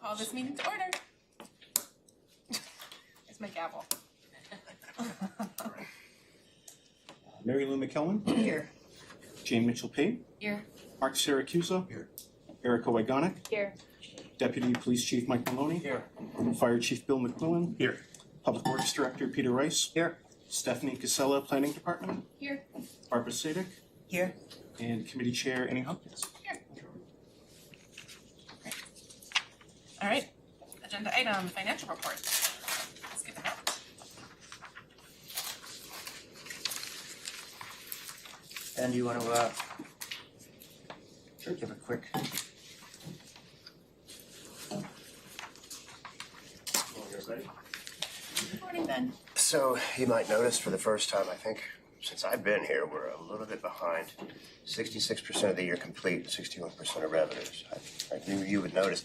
Call this meeting to order. It's my gavel. Mary Lou McKellan. Here. Jane Mitchell Pate. Here. Mark Siracusa. Here. Erica Wygonick. Here. Deputy Police Chief Mike Maloney. Here. Fire Chief Bill McQuillan. Here. Public Works Director Peter Rice. Here. Stephanie Casella, Planning Department. Here. Barbara Sadek. Here. And Committee Chair Annie Hopkins. Here. All right. Agenda item, financial report. Let's get that. And do you want to give a quick Good morning, Ben. So you might notice for the first time, I think, since I've been here, we're a little bit behind. 66% of the year complete, 61% of revenues. I knew you would notice.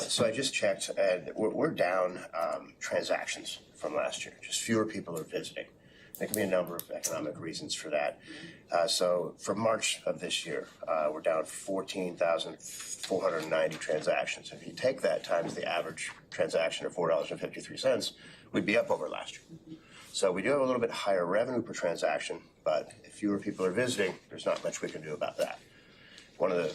So I just checked, and we're down transactions from last year. Just fewer people are visiting. There can be a number of economic reasons for that. So from March of this year, we're down 14,490 transactions. If you take that times the average transaction of $4.53, we'd be up over last year. So we do have a little bit higher revenue per transaction, but if fewer people are visiting, there's not much we can do about that.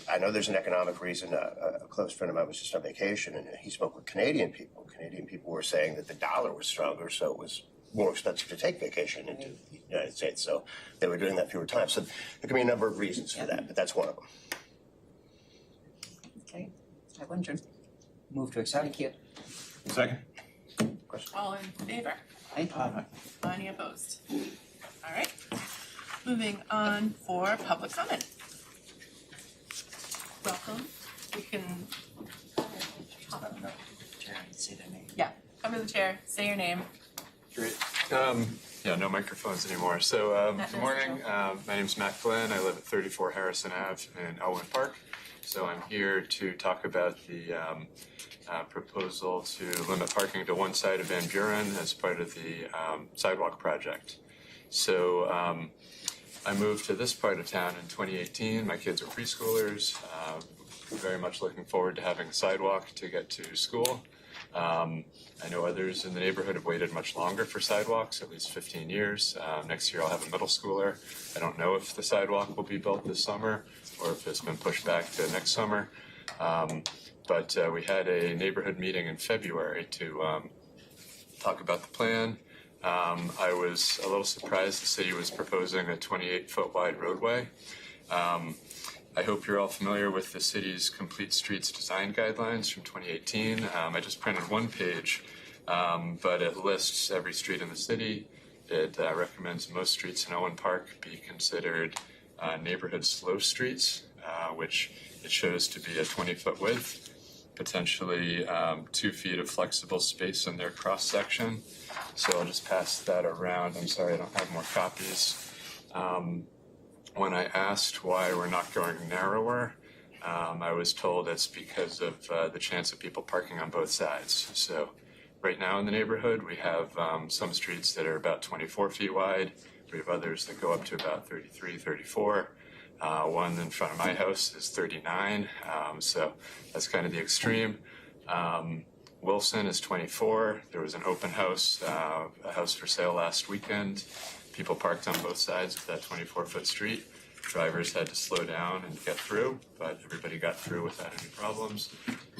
I know there's an economic reason. A close friend of mine was just on vacation, and he spoke with Canadian people. Canadian people were saying that the dollar was stronger, so it was more expensive to take vacation into the United States. So they were doing that fewer times. So there can be a number of reasons for that, but that's one of them. Okay, I wondered. move to accept? Thank you. Second. Question? All in favor? Aye. Any opposed? All right. Moving on for public comment. Welcome. You can Say their name. come to the chair, say your name. Great. Yeah, no microphones anymore. So, Not good morning. My name's Matt Flynn. I live at 34 Harrison Ave in Elwyn Park. So I'm here to talk about the proposal to limit parking to one side of Van Buren as part of the sidewalk project. So I moved to this part of town in 2018. My kids are preschoolers. Very much looking forward to having a sidewalk to get to school. I know others in the neighborhood have waited much longer for sidewalks, at least 15 years. Next year I'll have a middle schooler. I don't know if the sidewalk will be built this summer or if it's been pushed back to next summer. But we had a neighborhood meeting in February to talk about the plan. I was a little surprised the city was proposing a 28-foot wide roadway. I hope you're all familiar with the city's Complete Streets Design Guidelines from 2018. I just printed one page, but it lists every street in the city. It recommends most streets in Owen Park be considered neighborhood slow streets, which it shows to be a 20-foot width, potentially 2 feet of flexible space in their cross-section. So I'll just pass that around. I'm sorry I don't have more copies. When I asked why we're not going narrower, I was told it's because of the chance of people parking on both sides. So right now in the neighborhood, we have some streets that are about 24 feet wide. We have others that go up to about 33, 34. One in front of my house is 39, so that's kind of the extreme. Wilson is 24. There was an open house, a house for sale last weekend. People parked on both sides of that 24-foot street. Drivers had to slow down and get through, but everybody got through without any problems.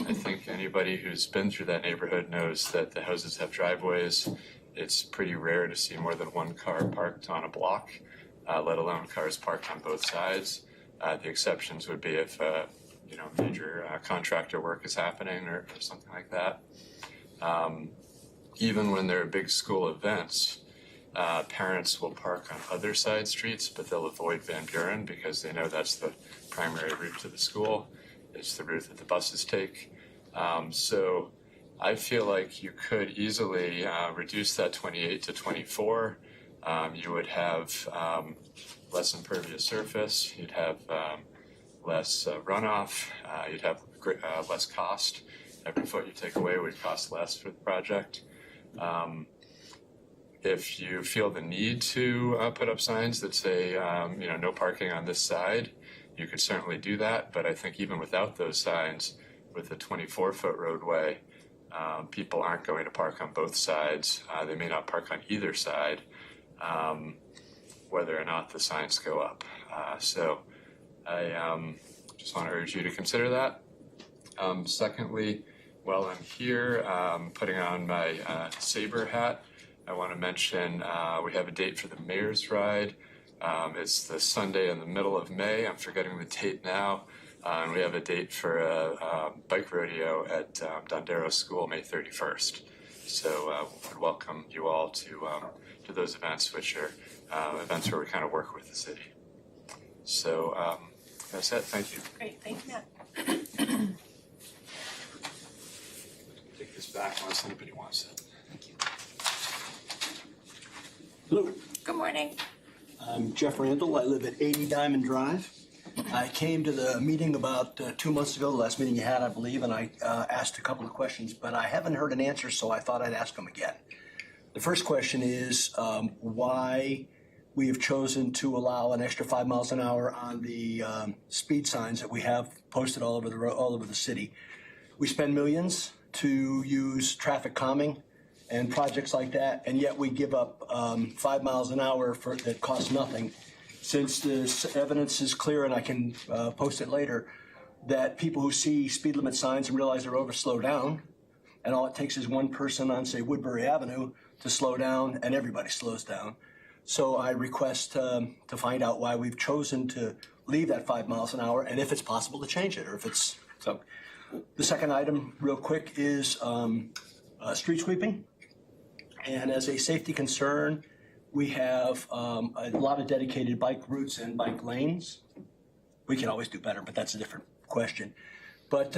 I think anybody who's been through that neighborhood knows that the houses have driveways. It's pretty rare to see more than one car parked on a block, let alone cars parked on both sides. The exceptions would be if major contractor work is happening or something like that. Even when there are big school events, parents will park on other side streets, but they'll avoid Van Buren because they know that's the primary route to the school. It's the route that the buses take. So I feel like you could easily reduce that 28 to 24. You would have less impervious surface. You'd have less runoff. You'd have less cost. Every foot you take away would cost less for the project. If you feel the need to put up signs that say, no parking on this side, you could certainly do that. But I think even without those signs, with a 24-foot roadway, people aren't going to park on both sides. They may not park on either side, whether or not the signs go up. So I just want to urge you to consider that. Secondly, while I'm here, putting on my Sabre hat, I want to mention we have a date for the Mayor's Ride. It's the Sunday in the middle of May. I'm forgetting the date now. And we have a date for a bike rodeo at Dondero School, May 31st. So would welcome you all to those events, which are events where we kind of work with the city. So that's it. Thank you. Great, thank you, Matt. Take this back unless anybody wants it. Hello, Good morning. I'm Jeff Randall. I live at 80 Diamond Drive. I came to the meeting about 2 months ago, the last meeting you had, I believe, and I asked a couple of questions, but I haven't heard an answer, so I thought I'd ask them again. The first question is why we have chosen to allow an extra 5 miles an hour on the speed signs that we have posted all over the city. We spend millions to use traffic calming and projects like that, and yet we give up 5 miles an hour that costs nothing. Since the evidence is clear, and I can post it later, that people who see speed limit signs and realize they're over slow down, and all it takes is one person on, say, Woodbury Avenue to slow down, and everybody slows down. So I request to find out why we've chosen to leave that 5 miles an hour, and if it's possible to change it, or if it's so. The second item, real quick, is street sweeping. And as a safety concern, we have a lot of dedicated bike routes and bike lanes. We can always do better, but that's a different question. But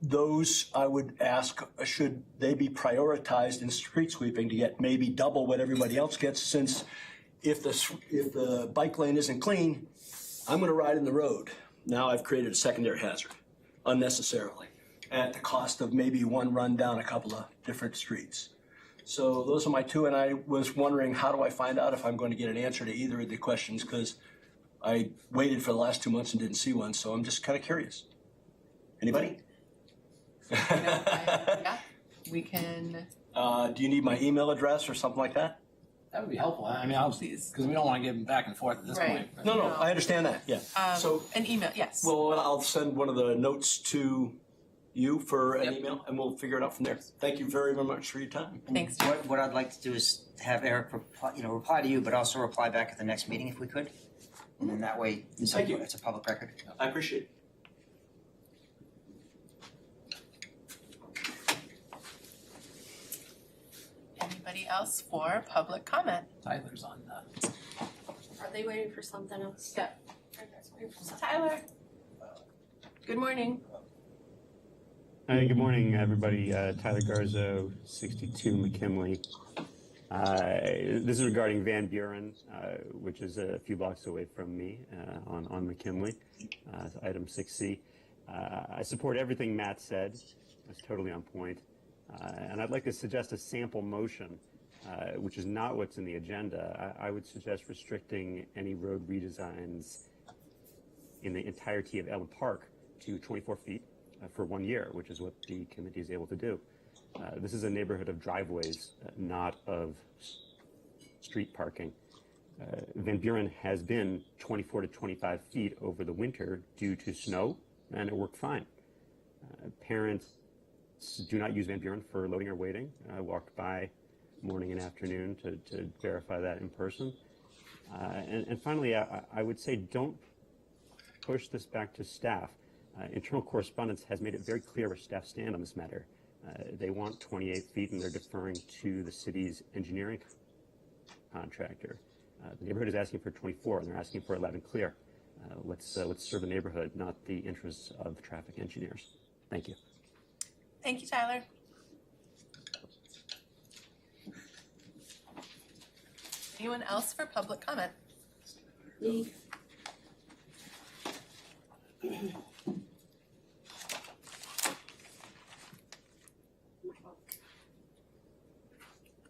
those, I would ask, should they be prioritized in street sweeping to get maybe double what everybody else gets? Since if the bike lane isn't clean, I'm going to ride in the road. Now I've created a secondary hazard unnecessarily at the cost of maybe one run down a couple of different streets. So those are my two, and I was wondering, how do I find out if I'm going to get an answer to either of the questions? Because I waited for the last 2 months and didn't see one, so I'm just kind of curious. Anybody? Yeah, we can, Do you need my email address or something like that? That would be helpful. I mean, obviously, because we don't want to give them back and forth at this Right. point. No, I understand that, yeah. So, an email, yes. well, I'll send one of the notes to you for an email, and we'll figure it out from there. Thank you very, very much for your time. Thanks. What I'd like to do is have Eric reply to you, but also reply back at the next meeting if we could. And then that way, Thank you. it's a public record. I appreciate it. Anybody else for public comment? Tyler's on that. Are they waiting for something else? Yeah. Tyler? Good morning. Hi, good morning, everybody. Tyler Garzo, 62 McKinley. This is regarding Van Buren, which is a few blocks away from me on McKinley, item 6C. I support everything Matt said. It's totally on point. And I'd like to suggest a sample motion, which is not what's in the agenda. I would suggest restricting any road redesigns in the entirety of Ellen Park to 24 feet for 1 year, which is what the committee is able to do. This is a neighborhood of driveways, not of street parking. Van Buren has been 24 to 25 feet over the winter due to snow, and it worked fine. Parents do not use Van Buren for loading or waiting. I walked by morning and afternoon to verify that in person. And finally, I would say don't push this back to staff. Internal correspondence has made it very clear where staff stand on this matter. They want 28 feet, and they're deferring to the city's engineering contractor. The neighborhood is asking for 24, and they're asking for 11 clear. Let's serve the neighborhood, not the interests of traffic engineers. Thank you. Thank you, Tyler. Anyone else for public comment? Me.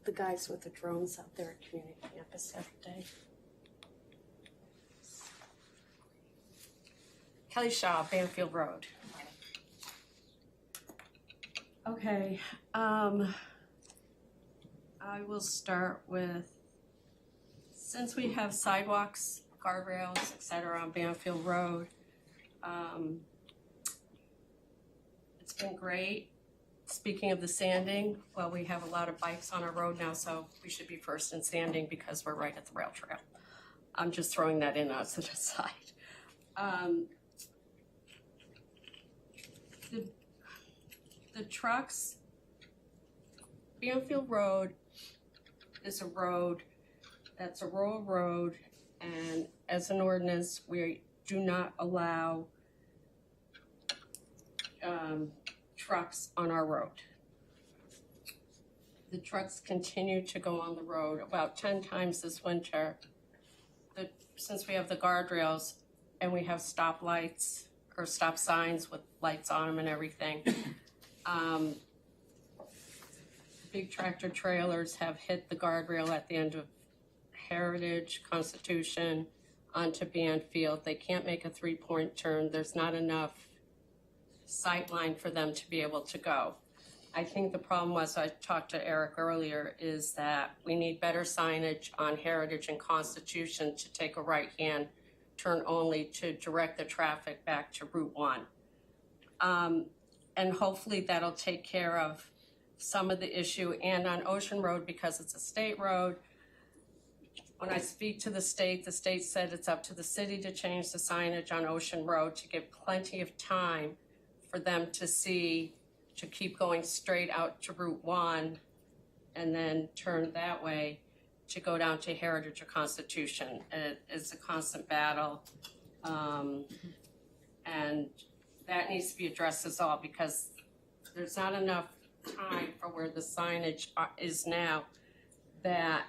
The guys with the drones out there at community campus every day. Kelly Shaw, Banfield Road. Okay, I will start with, since we have sidewalks, guardrails, et cetera, on Banfield Road, it's been great. Speaking of the sanding, well, we have a lot of bikes on our road now, so we should be first in sanding because we're right at the rail trail. I'm just throwing that in as an aside. The trucks, Banfield Road is a road that's a rural road, and as an ordinance, we do not allow trucks on our road. The trucks continue to go on the road about 10 times this winter. Since we have the guardrails and we have stoplights or stop signs with lights on them and everything, big tractor trailers have hit the guardrail at the end of Heritage, Constitution, onto Banfield. They can't make a 3-point turn. There's not enough sight line for them to be able to go. I think the problem was, I talked to Eric earlier, is that we need better signage on Heritage and Constitution to take a right-hand turn only to direct the traffic back to Route 1. And hopefully that'll take care of some of the issue. And on Ocean Road, because it's a state road, when I speak to the state said it's up to the city to change the signage on Ocean Road to give plenty of time for them to see, to keep going straight out to Route 1 and then turn that way to go down to Heritage or Constitution. It's a constant battle. And that needs to be addressed as well, because there's not enough time for where the signage is now, that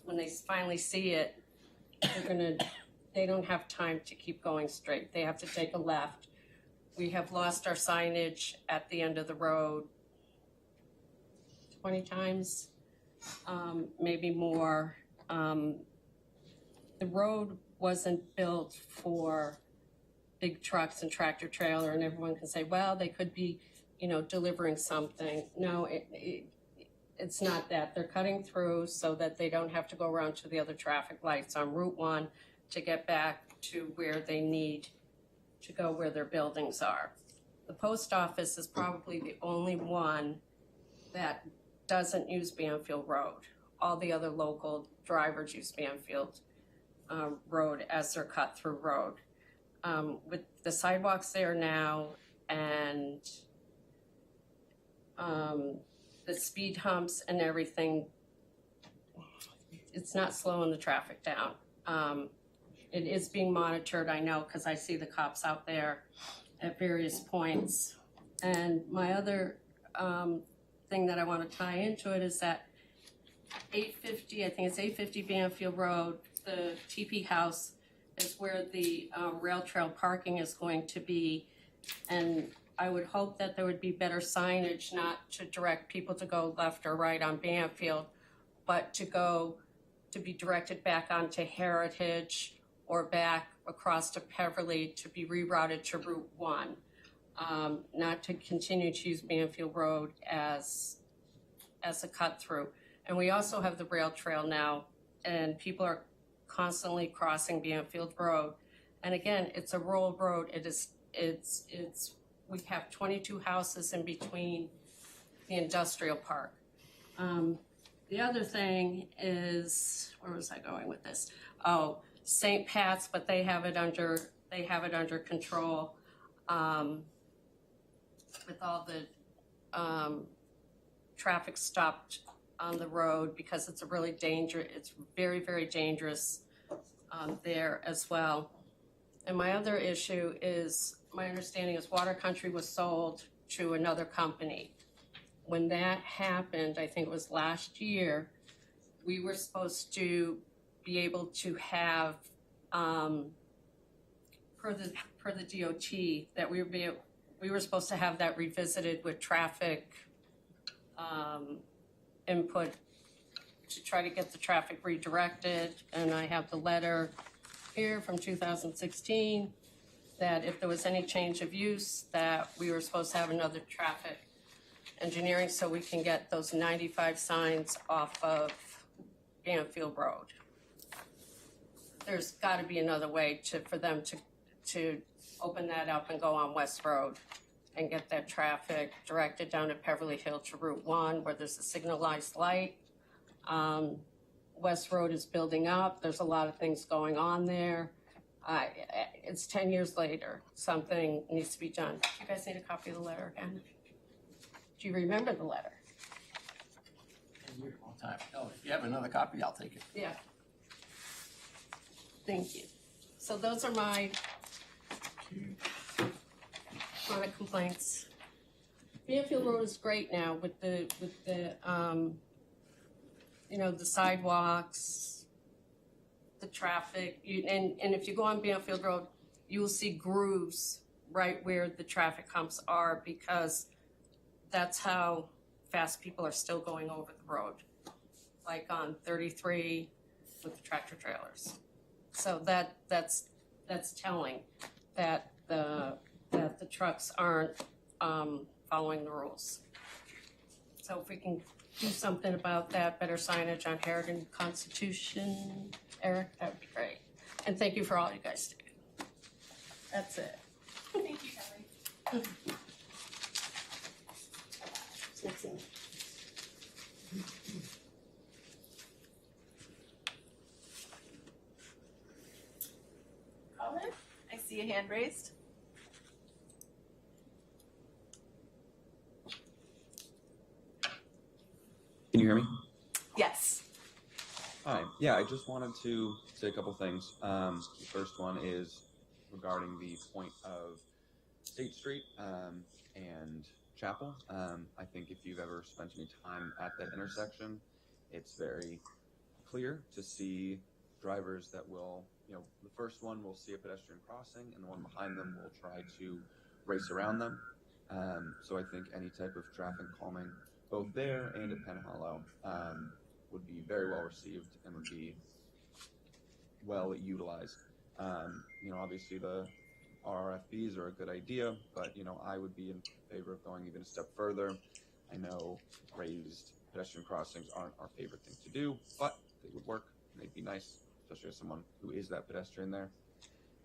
when they finally see it, they don't have time to keep going straight. They have to take a left. We have lost our signage at the end of the road 20 times, maybe more. The road wasn't built for big trucks and tractor trailer, and everyone can say, well, they could be, delivering something. No, it's not that. They're cutting through so that they don't have to go around to the other traffic lights on Route 1 to get back to where they need to go, where their buildings are. The post office is probably the only one that doesn't use Banfield Road. All the other local drivers use Banfield Road as their cut-through road. With the sidewalks there now and the speed humps and everything, it's not slowing the traffic down. It is being monitored, I know, because I see the cops out there at various points. And my other thing that I want to tie into it is that 850, I think it's 850 Banfield Road, the TP House is where the rail trail parking is going to be. And I would hope that there would be better signage, not to direct people to go left or right on Banfield, but to be directed back onto Heritage or back across to Peverly to be rerouted to Route 1, not to continue to use Banfield Road as a cut-through. And we also have the rail trail now, and people are constantly crossing Banfield Road. And again, it's a rural road. We have 22 houses in between the industrial park. The other thing is, where was I going with this? Oh, St. Pat's, but they have it under control with all the traffic stopped on the road, because it's it's very, very dangerous there as well. And my other issue is, my understanding is Water Country was sold to another company. When that happened, I think it was last year, we were supposed to be able to have, per the DOT, that we were supposed to have that revisited with traffic input to try to get the traffic redirected. And I have the letter here from 2016 that if there was any change of use, that we were supposed to have another traffic engineering so we can get those 95 signs off of Banfield Road. There's gotta be another way for them to open that up and go on West Road and get that traffic directed down to Beverly Hill to Route 1 where there's a signalized light. West Road is building up. There's a lot of things going on there. It's 10 years later. Something needs to be done. Do you guys need a copy of the letter again? Do you remember the letter? A long time. No, if you have another copy, I'll take it. Yeah. Thank you. So those are my chronic complaints. Banfield Road is great now with the the sidewalks, the traffic, and if you go on Banfield Road, you will see grooves right where the traffic humps are because that's how fast people are still going over the road, like on 33 with the tractor trailers. So that's telling that the trucks aren't following the rules. So if we can do something about that, better signage on Harrigan Constitution, Eric, that would be great. And thank you for all you guys do. That's it. Thank you, Kelly. Colin, I see a hand raised. Can you hear me? Yes. Hi. Yeah, I just wanted to say a couple things. The first one is regarding the point of State Street and Chapel. I think if you've ever spent any time at that intersection, it's very clear to see drivers that will, the first one will see a pedestrian crossing and the one behind them will try to race around them. So I think any type of traffic calming, both there and at Penn Hollow, would be very well received and would be well utilized. Obviously the RRFBs are a good idea, but I would be in favor of going even a step further. I know raised pedestrian crossings aren't our favorite thing to do, but they would work and they'd be nice, especially as someone who is that pedestrian there.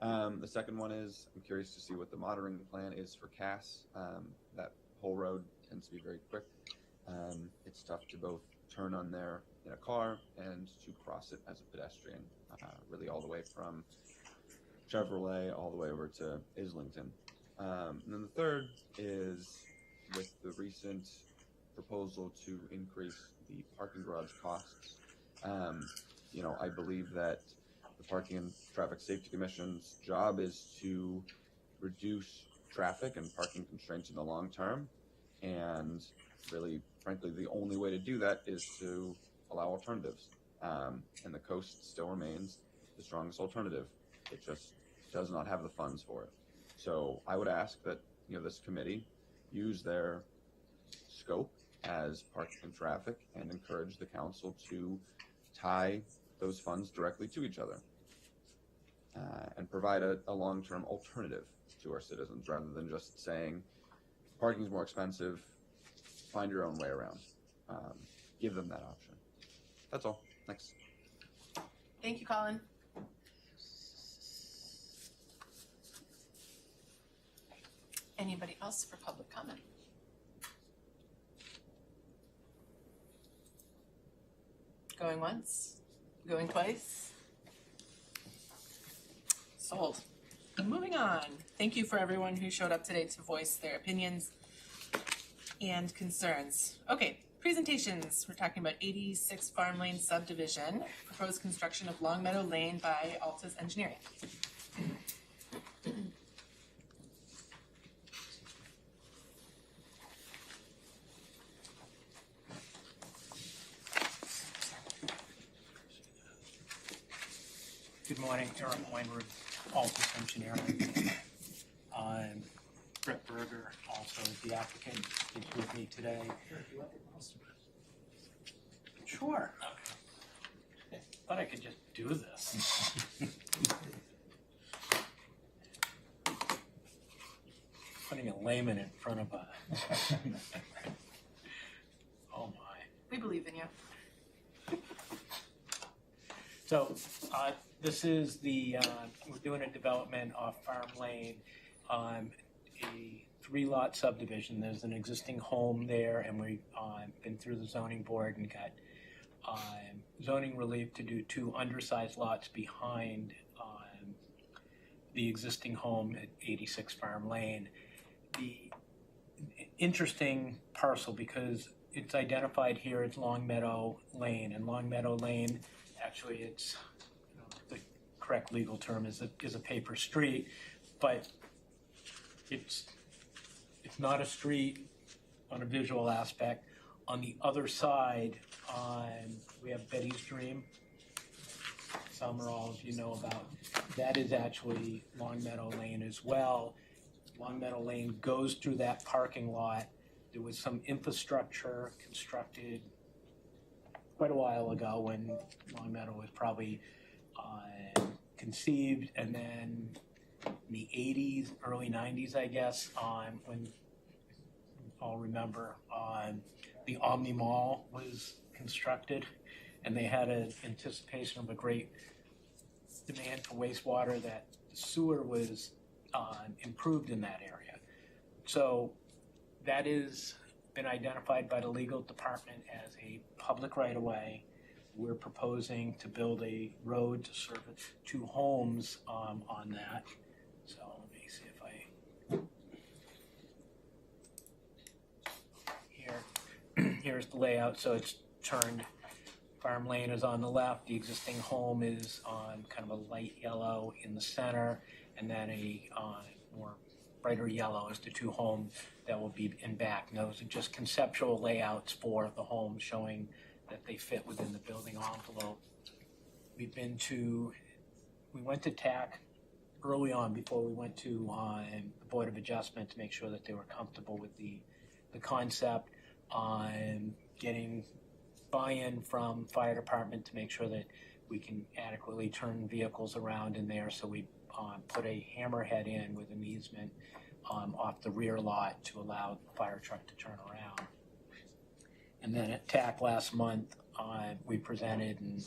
The second one is I'm curious to see what the monitoring plan is for Cass. That whole road tends to be very quick. It's tough to both turn on there in a car and to cross it as a pedestrian, really all the way from Chevrolet all the way over to Islington. And then the third is with the recent proposal to increase the parking garage costs. I believe that the Parking and Traffic Safety Commission's job is to reduce traffic and parking constraints in the long term. And really, frankly, the only way to do that is to allow alternatives. And the coast still remains the strongest alternative. It just does not have the funds for it. So I would ask that this committee use their scope as parking and traffic and encourage the council to tie those funds directly to each other and provide a long-term alternative to our citizens rather than just saying parking is more expensive, find your own way around. Give them that option. That's all. Thanks. Thank you, Colin. Anybody else for public comment? Going once? Going twice? Sold. Moving on. Thank you for everyone who showed up today to voice their opinions and concerns. Okay, presentations. We're talking about 86 Farm Lane subdivision, proposed construction of Long Meadow Lane by Altus Engineering. Good morning, Eric Weinberg, Altus Engineering. I'm Brett Berger, also the applicant, is with me today. Sure. Okay. Thought I could just do this. Putting a layman in front of a We believe in you. So, this is we're doing a development off Farm Lane, a 3-lot subdivision. There's an existing home there, and we've been through the zoning board and got zoning relief to do 2 undersized lots behind the existing home at 86 Farm Lane. The interesting parcel, because it's identified here as Long Meadow Lane, and Long Meadow Lane, actually it's, the correct legal term is a paper street, but it's not a street on a visual aspect. On the other side, we have Betty's Dream. Some or all of you know about. That is actually Long Meadow Lane as well. Long Meadow Lane goes through that parking lot. There was some infrastructure constructed quite a while ago when Long Meadow was probably conceived, and then in the 80s, early 90s, I guess, when you all remember, the Omni Mall was constructed, and they had an anticipation of a great demand for wastewater, that the sewer was improved in that area. So that has been identified by the legal department as a public right-of-way. We're proposing to build a road to service 2 homes on that. So let me see if here's the layout. So it's turned. Farm Lane is on the left. The existing home is on kind of a light yellow in the center, and then a more brighter yellow is the 2 homes that will be in back. And those are just conceptual layouts for the homes, showing that they fit within the building envelope. We went to TAC early on before we went to the Board of Adjustment to make sure that they were comfortable with the concept, getting buy-in from fire department to make sure that we can adequately turn vehicles around in there. So we put a hammerhead in with an easement off the rear lot to allow the fire truck to turn around. And then at TAC last month, we presented, and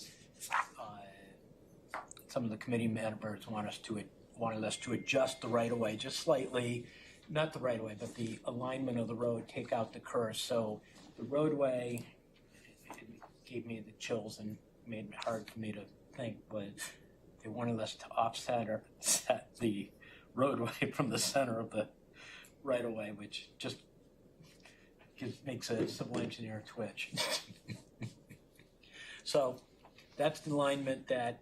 some of the committee members wanted us to adjust the right-of-way just slightly, not the right-of-way, but the alignment of the road, take out the curve. So the roadway, it gave me the chills and made it hard for me to think, but they wanted us to offset or set the roadway from the center of the right-of-way, which just makes a civil engineer twitch. So that's the alignment that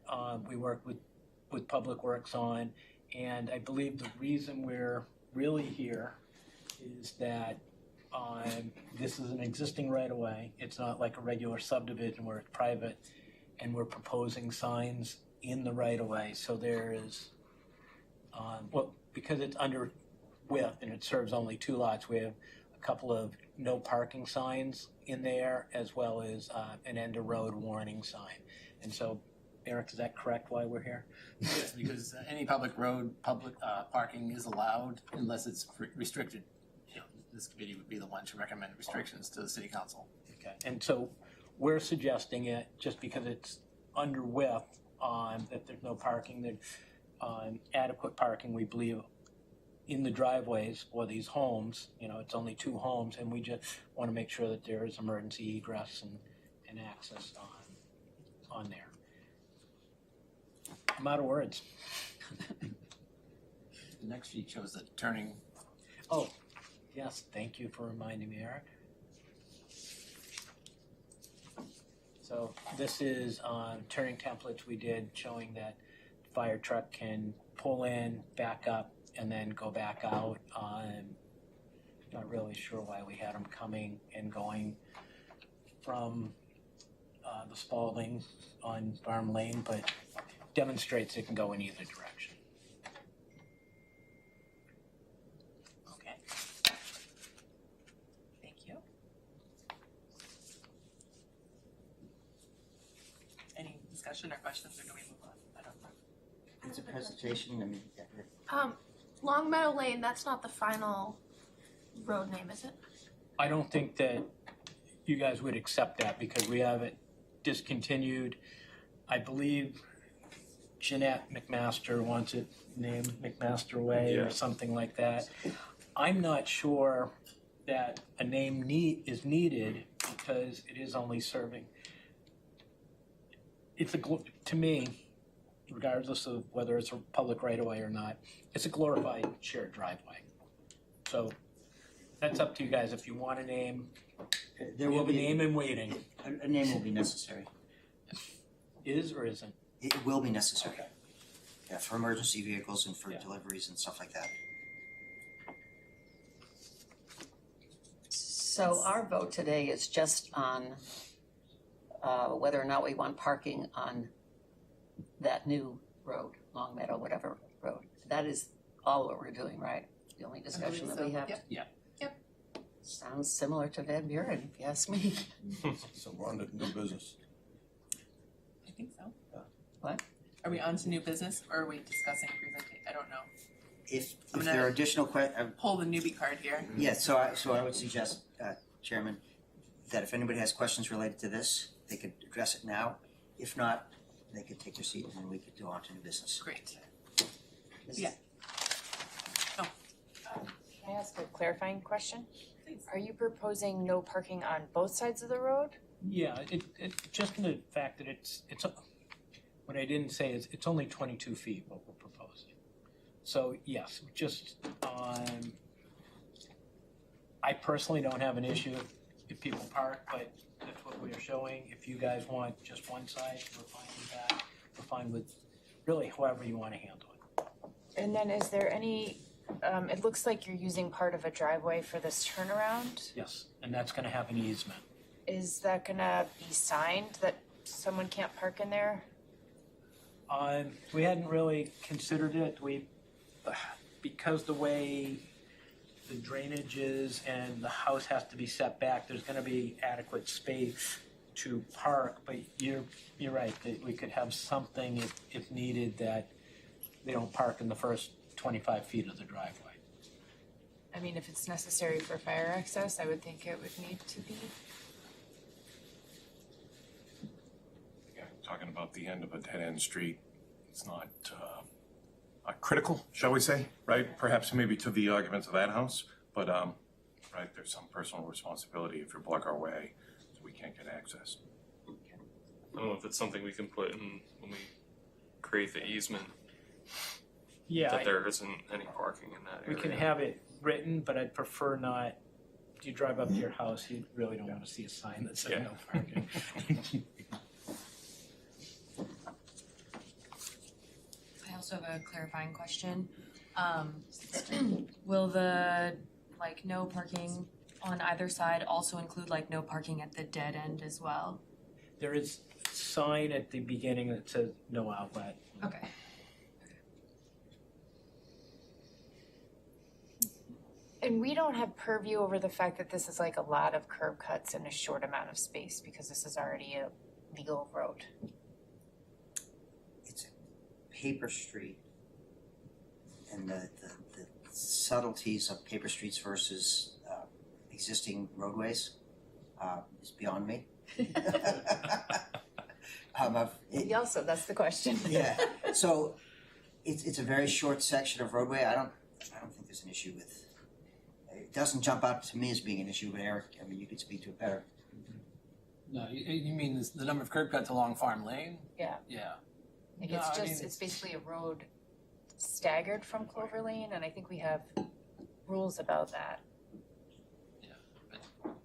we work with Public Works on, and I believe the reason we're really here is that this is an existing right-of-way. It's not like a regular subdivision where it's private, and we're proposing signs in the right-of-way. So there is, because it's under width and it serves only 2 lots, we have a couple of no parking signs in there, as well as an end of road warning sign. And so, Eric, is that correct why we're here? Yes, because any public road, public parking is allowed unless it's restricted. You know, this committee would be the one to recommend restrictions to the city council. Okay, and so we're suggesting it just because it's under width, that there's no parking, that adequate parking, we believe, in the driveways for these homes. You know, it's only 2 homes, and we just want to make sure that there is emergency egress and access on there. I'm out of words. The next sheet shows the turning. Oh, yes, thank you for reminding me, Eric. So this is turning templates we did, showing that the fire truck can pull in, back up, and then go back out. Not really sure why we had them coming and going from the Spalding on Farm Lane, but demonstrates it can go in either direction. Okay. Thank you. Any discussion or questions, or do we move on? I don't know. It's a presentation, I mean, Long Meadow Lane, that's not the final road name, is it? I don't think that you guys would accept that because we have it discontinued. I believe Jeanette McMaster wants it named McMaster Way or Yeah. something like that. I'm not sure that a name is needed because it is only serving. It's to me, regardless of whether it's a public right of way or not, it's a glorified shared driveway. So that's up to you guys. If you want a name, There we will have a be, name in waiting. a name will be necessary. Is or isn't? It will be necessary. Okay. Yeah, for emergency vehicles and for Yeah. deliveries and stuff like that. So our vote today is just on whether or not we want parking on that new road, Long Meadow, whatever road. That is all what we're doing, right? The only discussion that we have. Yep. Yeah. Yep. Sounds similar to Van Buren, if you ask me. So we're on to new business. I think so. What? Are we on to new business or are we discussing presentation? I don't know. If I'm there gonna- are additional Pull the newbie card here. yeah, so I would suggest, Chairman, that if anybody has questions related to this, they could address it now. If not, they could take their seat and then we could go on to new business. Great. Yeah. Can I ask a clarifying question? Please. Are you proposing no parking on both sides of the road? Yeah, it just in the fact that it's what I didn't say is it's only 22 feet what we're proposing. So yes, just I personally don't have an issue if people park, but that's what we're showing. If you guys want just one side, we're fine with that. We're fine with really however you want to handle it. And then is there any, it looks like you're using part of a driveway for this turnaround. Yes, and that's going to have an easement. Is that gonna be signed that someone can't park in there? We hadn't really considered it. Because the way the drainage is and the house has to be set back, there's gonna be adequate space to park, but you're right, that we could have something if needed that they don't park in the first 25 feet of the driveway. I mean, if it's necessary for fire access, I would think it would need to be. Yeah, talking about the end of a dead-end street, it's not critical, shall we say, right? Perhaps maybe to the arguments of that house, but, right, there's some personal responsibility if you block our way, so we can't get access. I don't know if it's something we can put in when we create the easement, Yeah, that there isn't any parking in that we area. can have it written, but I'd prefer not. If you drive up to your house, you really don't want to see a sign that says no parking. I also have a clarifying question. Will the, like, no parking on either side also include, like, no parking at the dead end as well? There is a sign at the beginning that says no outlet. Okay. And we don't have purview over the fact that this is like a lot of curb cuts in a short amount of space because this is already a legal road. It's a paper street. And the subtleties of paper streets versus existing roadways is beyond me. Also, that's the question. Yeah, so it's a very short section of roadway. I don't think there's an issue with. It doesn't jump out to me as being an issue, but Eric, I mean, you could speak to it better. No, you mean the number of curb cuts along Farm Lane? Yeah. Yeah. Like No, it's I just, mean, it's basically a road staggered from Clover Lane, and I think we have rules about that.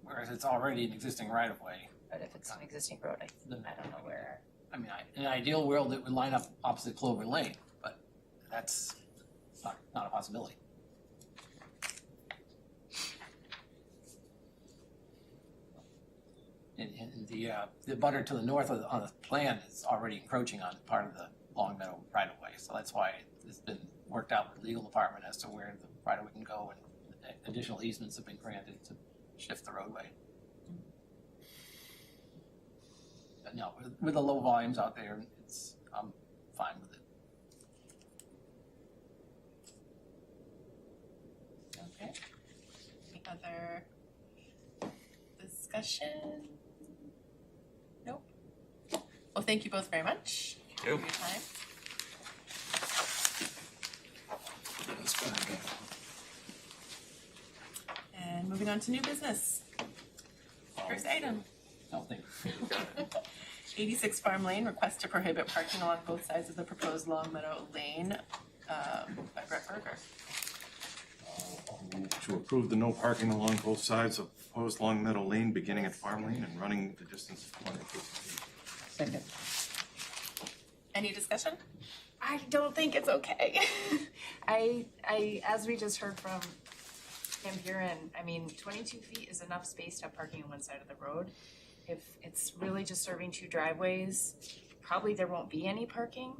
Whereas it's already an existing right of way. But if it's an existing road, I don't know where. I mean, in an ideal world, it would line up opposite Clover Lane, but that's not a possibility. And the butter to the north on the plan is already encroaching on part of the Long Meadow right of way, so that's why it's been worked out with the legal department as to where the right of way can go, and additional easements have been granted to shift the roadway. But no, with the low volumes out there, I'm fine with it. Okay. Any other discussion? discussion? Nope. Well, thank you both very much for you. your time. And moving on to new business. First item. Don't think. 86 Farm Lane, request to prohibit parking along both sides of the proposed Long Meadow Lane, by Brett Berger. I'll move to approve the no parking along both sides of proposed Long Meadow Lane, beginning at Farm Lane and running the distance of 150 feet. Second. Any discussion? I don't think it's okay. As we just heard from Van Buren, I mean, 22 feet is enough space to have parking on one side of the road. If it's really just serving two driveways, probably there won't be any parking.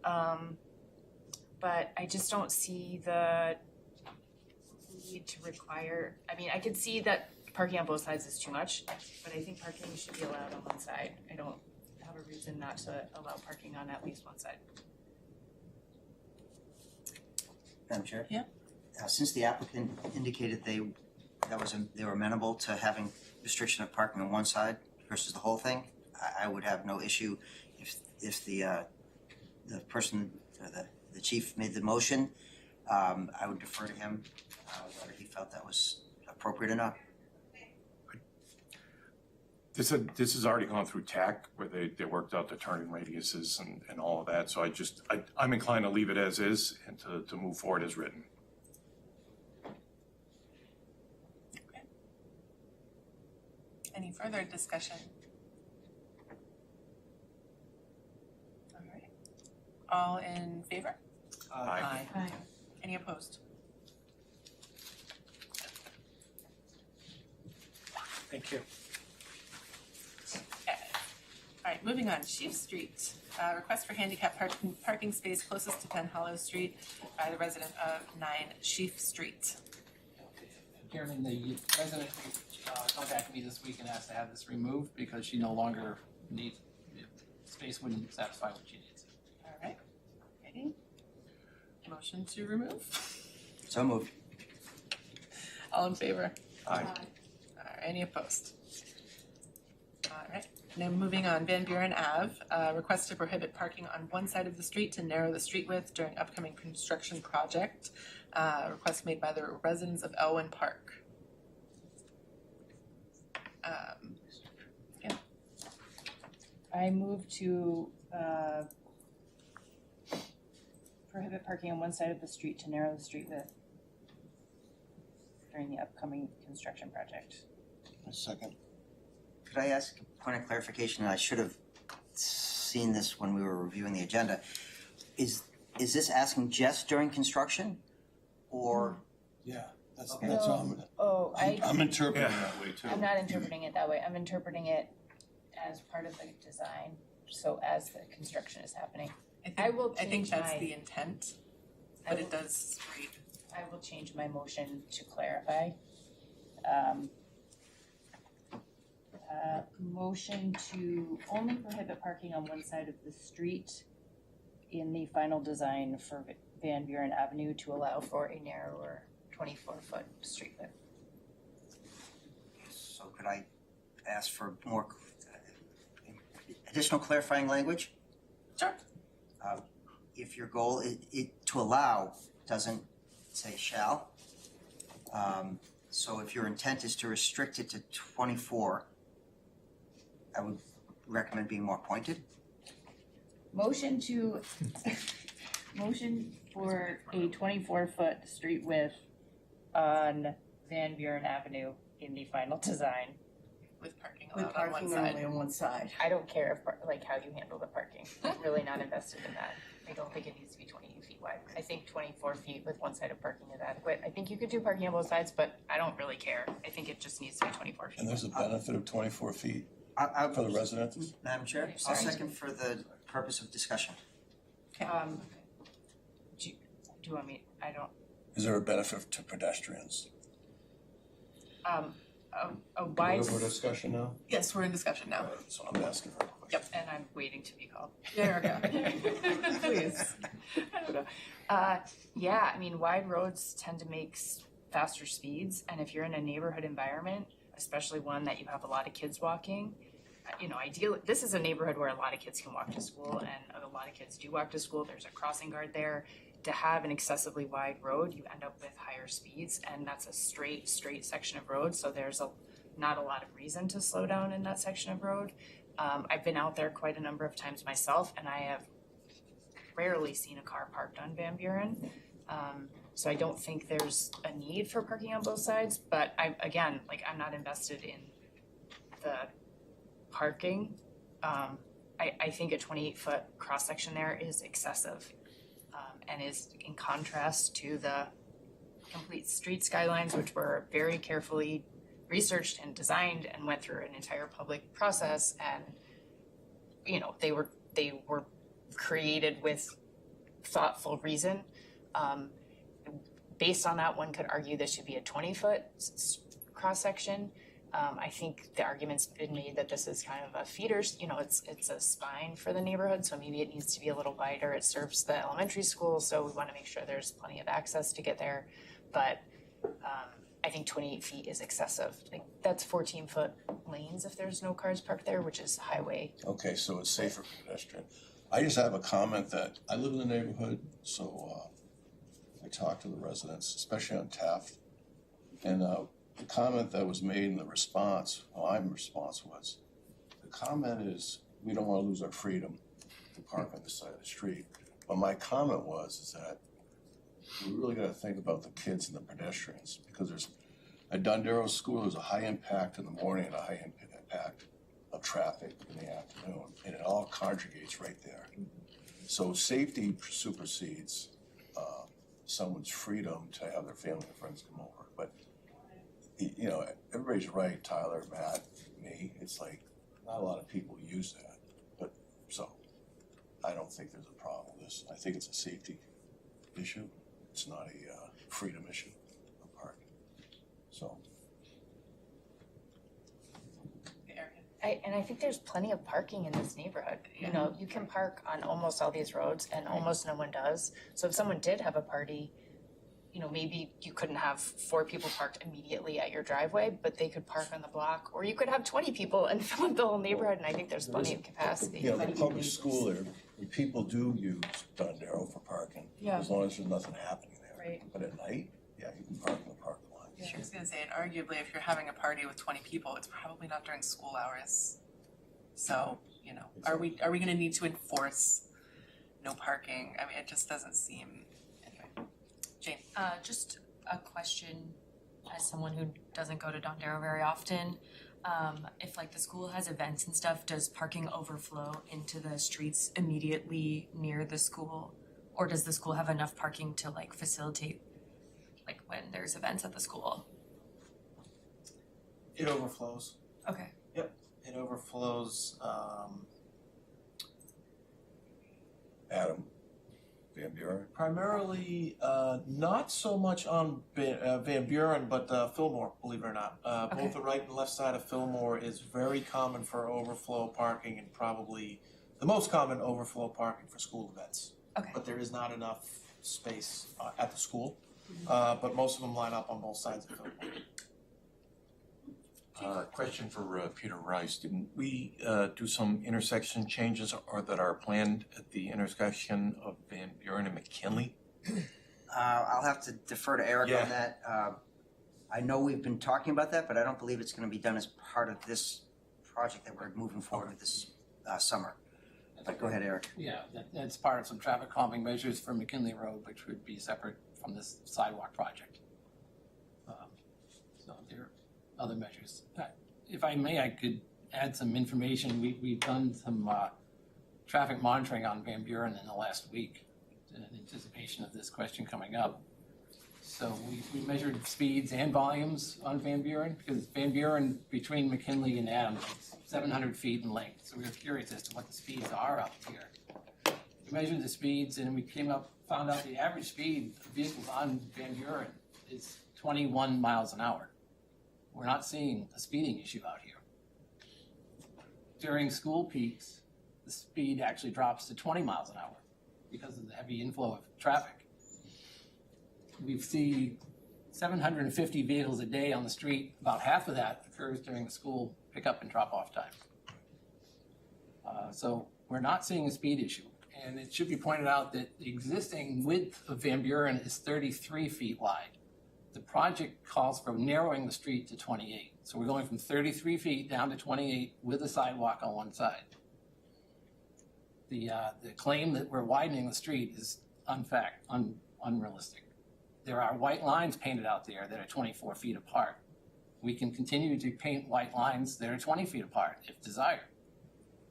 But I just don't see the need to require, I mean, I could see that parking on both sides is too much, but I think parking should be allowed on one side. I don't have a reason not to allow parking on at least one side. Madam Chair? Yeah. Since the applicant indicated they were amenable to having restriction of parking on one side versus the whole thing, I would have no issue if the person, or the chief made the motion. I would defer to him whether he felt that was appropriate or not. This has already gone through TAC, where they worked out the turning radiuses and all of that, so I'm inclined to leave it as is and to move forward as written. Any further discussion? All right. All in favor? Aye. Any opposed? Thank you. Okay. All right, moving on, Sheaf Street, request for handicap parking space closest to Penn Hollow Street by the resident of 9 Sheaf Street. Chairman, the resident contacted me this week and asked to have this removed because she no longer needs, space wouldn't satisfy what she needs. All right, ready? Motion to remove? So moved. All in favor? Aye. Any opposed? All right, now moving on, Van Buren Ave, request to prohibit parking on one side of the street to narrow the street width during upcoming construction project. Request made by the residents of Elwyn Park. Yeah, I move to prohibit parking on one side of the street to narrow the street width during the upcoming construction project. A second. Could I ask a point of clarification? I should have seen this when we were reviewing the agenda. Is this asking just during construction, or? Yeah, that's Okay. I'm interpreting it that way too. I'm not interpreting it that way. I'm interpreting it as part of the design, so as the construction is happening. I think change that's my- the intent, I but will- it does read. I will change my motion to clarify. Motion to only prohibit parking on one side of the street in the final design for Van Buren Avenue to allow for a narrower 24-foot street width. So could I ask for more additional clarifying language? Sure. If your goal to allow doesn't say shall, so if your intent is to restrict it to 24, I would recommend being more pointed. Motion for a 24-foot street width on Van Buren Avenue in the final design. With parking allowed on one side. on one side. I don't care if, like, how you handle the parking. I'm really not invested in that. I don't think it needs to be 20 feet wide. I think 24 feet with one side of parking is adequate. I think you could do parking on both sides, but I don't really care. I think it just needs to be 24 feet. And there's a benefit of 24 feet I for the residents? Madam Chair, I'll second for the purpose of discussion. Do you want me, I don't, Is there a benefit to pedestrians? a wide, We're discussion now? Yes, we're in discussion now. So I'm asking for a question. and I'm waiting to be called. There we go. Please. I don't know. Yeah, I mean, wide roads tend to make faster speeds, and if you're in a neighborhood environment, especially one that you have a lot of kids walking. You know, ideally, this is a neighborhood where a lot of kids can walk to school, and a lot of kids do walk to school. There's a crossing guard there. To have an excessively wide road, you end up with higher speeds, and that's a straight section of road, so there's not a lot of reason to slow down in that section of road. I've been out there quite a number of times myself, and I have rarely seen a car parked on Van Buren. So I don't think there's a need for parking on both sides, but I'm not invested in the parking. I think a 28-foot cross-section there is excessive, and is in contrast to the complete street skylines, which were very carefully researched and designed and went through an entire public process, and you know, they were created with thoughtful reason. Based on that, one could argue this should be a 20-foot cross-section. I think the argument's been made that this is kind of a feeder, you know, it's a spine for the neighborhood, so maybe it needs to be a little wider. It serves the elementary school, so we want to make sure there's plenty of access to get there. But I think 28 feet is excessive. Like, that's 14-foot lanes if there's no cars parked there, which is highway. Okay, so it's safer for pedestrian. I just have a comment that I live in the neighborhood, so I talk to the residents, especially on Taft. And the comment that was made in the response, my response was, the comment is, we don't want to lose our freedom to park on the side of the street. But my comment is that we really got to think about the kids and the pedestrians, because there's at Dondero School, there's a high impact in the morning and a high impact of traffic in the afternoon, and it all conjugates right there. So safety supersedes someone's freedom to have their family and friends come over. But you know, everybody's right, Tyler, Matt, me. It's like not a lot of people use that, but so I don't think there's a problem with this. I think it's a safety issue. It's not a freedom issue of parking. So. I think there's plenty of parking in this neighborhood. You know, you can park on almost all these roads, and almost no one does. So if someone did have a party, you know, maybe you couldn't have 4 people parked immediately at your driveway, but they could park on the block, or you could have 20 people and fill up the whole neighborhood, and I think there's plenty of capacity. You know, the public school there, people do use Dondero for parking, Yeah. as long as there's nothing happening there. Right. But at night, yeah, you can park in the parking lot. I was gonna say, and arguably, if you're having a party with 20 people, it's probably not during school hours. So, you know, are we gonna need to enforce no parking? I mean, it just doesn't seem, anyway. Jane? Just a question, as someone who doesn't go to Dondero very often, if like the school has events and stuff, does parking overflow into the streets immediately near the school? Or does the school have enough parking to like facilitate like when there's events at the school? It overflows. Okay. Yep, it overflows. Adam, Van Buren? Primarily, not so much on Van Buren, but Fillmore, believe it or not. Both the right and left side of Fillmore is very common for overflow parking, and probably the most common overflow parking for school events. Okay. But there is not enough space at the school, but most of them line up on both sides of Fillmore. Question for Peter Rice. Didn't we do some intersection changes or that are planned at the intersection of Van Buren and McKinley? I'll have to defer to Eric on that. I know we've been talking about that, but I don't believe it's gonna be done as part of this project that we're moving forward with this summer. But go ahead, Eric. Yeah, that's part of some traffic calming measures for McKinley Road, which would be separate from this sidewalk project. So there are other measures. If I may, I could add some information. We've done some traffic monitoring on Van Buren in the last week in anticipation of this question coming up. So we measured speeds and volumes on Van Buren, because Van Buren between McKinley and Adams is 700 feet in length. So we were curious as to what the speeds are up here. We measured the speeds and we found out the average speed of vehicles on Van Buren is 21 miles an hour. We're not seeing a speeding issue out here. During school peaks, the speed actually drops to 20 miles an hour because of the heavy inflow of traffic. We see 750 vehicles a day on the street. About half of that occurs during the school pickup and drop-off time. So we're not seeing a speed issue. And it should be pointed out that the existing width of Van Buren is 33 feet wide. The project calls for narrowing the street to 28. So we're going from 33 feet down to 28 with a sidewalk on one side. The claim that we're widening the street is unrealistic. There are white lines painted out there that are 24 feet apart. We can continue to paint white lines that are 20 feet apart if desired.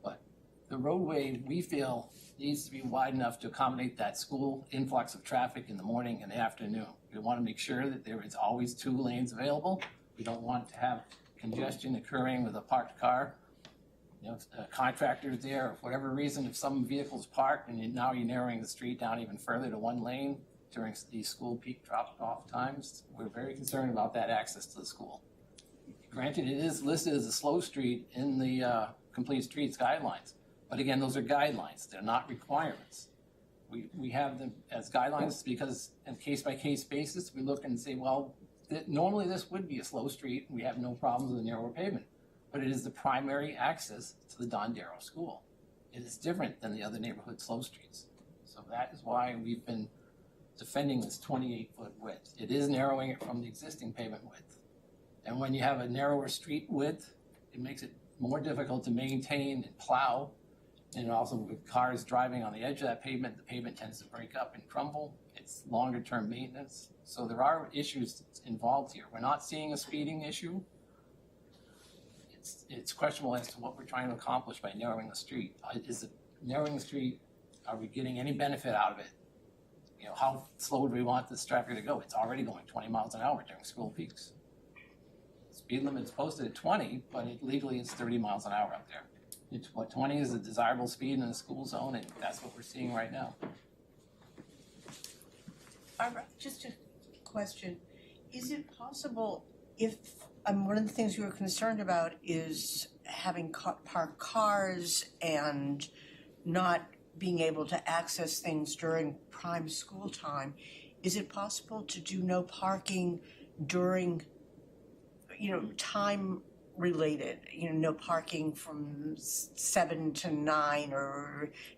But the roadway, we feel, needs to be wide enough to accommodate that school influx of traffic in the morning and the afternoon. We want to make sure that there is always 2 lanes available. We don't want to have congestion occurring with a parked car. You know, if a contractor's there, or for whatever reason, if some vehicle's parked and now you're narrowing the street down even further to 1 lane during these school peak drop-off times, we're very concerned about that access to the school. Granted, it is listed as a slow street in the Complete Streets guidelines, but again, those are guidelines, they're not requirements. We have them as guidelines because on a case-by-case basis, we look and say, well, normally this would be a slow street, we have no problems with a narrower pavement, but it is the primary access to the Don Darrow School. It is different than the other neighborhood slow streets. So that is why we've been defending this 28-foot width. It is narrowing it from the existing pavement width. And when you have a narrower street width, it makes it more difficult to maintain and plow. And also with cars driving on the edge of that pavement, the pavement tends to break up and crumble. It's longer term maintenance. So there are issues involved here. We're not seeing a speeding issue. It's questionable as to what we're trying to accomplish by narrowing the street. Is it narrowing the street, are we getting any benefit out of it? You know, how slow do we want this traffic to go? It's already going 20 miles an hour during school peaks. Speed limit is posted at 20, but it legally it's 30 miles an hour out there. It's what 20 is a desirable speed in the school zone, and that's what we're seeing right now. Barbara? Just a question. Is it possible if, one of the things we were concerned about is having parked cars and not being able to access things during prime school time. Is it possible to do no parking during, time related, no parking from 7 to 9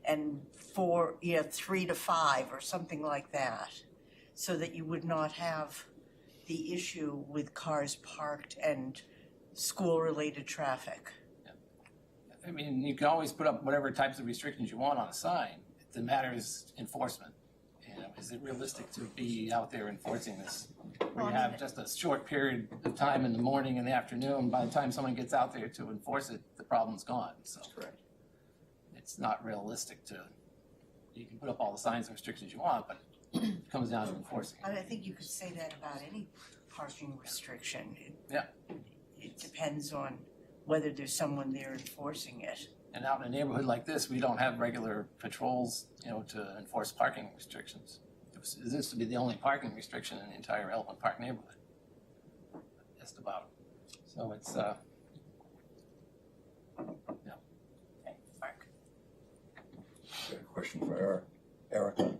and 3 to 5 or something like that, so that you would not have the issue with cars parked and school-related traffic? I mean, you can always put up whatever types of restrictions you want on a sign. The matter is enforcement. Is it realistic to be out there enforcing this? We have just a short period of time in the morning and the afternoon. By the time someone gets out there to enforce it, the problem's gone. So correct. It's not realistic to. You can put up all the signs and restrictions you want, but it comes down to enforcing. I think you could say that about any parking restriction. It depends on whether there's someone there enforcing it. And out in a neighborhood like this, we don't have regular patrols, to enforce parking restrictions. This used to be the only parking restriction in the entire Elmwood Park neighborhood. Just about. So it's, Okay, Mark. I got a question for Erica,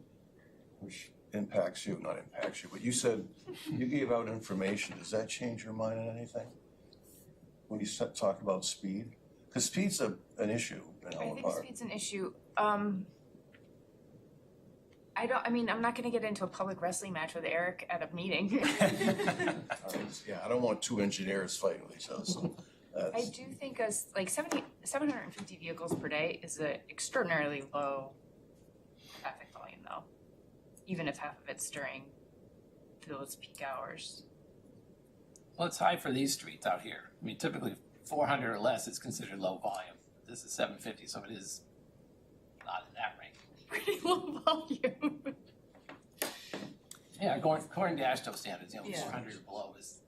which not impacts you, but you said you gave out information. Does that change your mind on anything? When you talk about speed? Because speed's an issue in I Elmwood think Park. speed's an issue. I'm not gonna get into a public wrestling match with Eric at a meeting. Yeah, I don't want 2 engineers fighting with each other, so I that's. do think 750 vehicles per day is an extraordinarily low traffic volume though, even if half of it's during those peak hours. well, it's high for these streets out here. I mean, typically 400 or less is considered low volume. This is 750, so it is not in that range. Pretty low volume. Yeah, according to AASHTO standards, Yeah. 400 or below is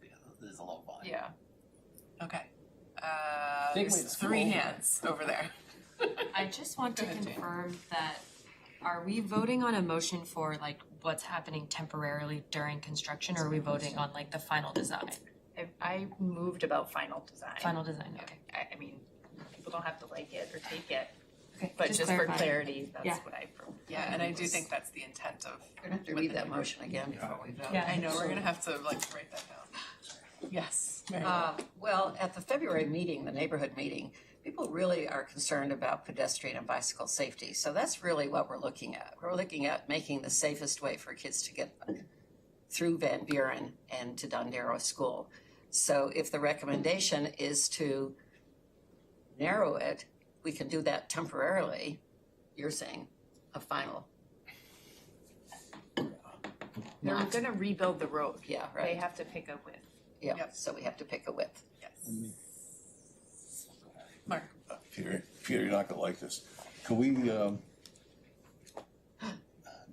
a low volume. Yeah. Okay. Think There's with 3 school. hands over there. I just want to Go ahead, Jane. confirm that, are we voting on a motion for like what's happening temporarily during construction, or are we voting on like the final design? I moved about final design. Final design, okay. I mean, people don't have to like it or take it. Okay, But just for clarifying. clarity, that's Yeah. what I. Yeah, and I do think that's the intent of. We're gonna have to read that motion again before we vote. Yeah, I know, we're gonna have to like write that down. Yes. Mary Ellen. Well, at the February meeting, the neighborhood meeting, people really are concerned about pedestrian and bicycle safety. So that's really what we're looking at. We're looking at making the safest way for kids to get through Van Buren and to Dondero School. So if the recommendation is to narrow it, we can do that temporarily. You're saying a final. They're Not- gonna rebuild the road. Yeah, They right. have to pick a width. Yeah, so we have to pick a width. Yes. Mark. Peter, you're not gonna like this. Can we,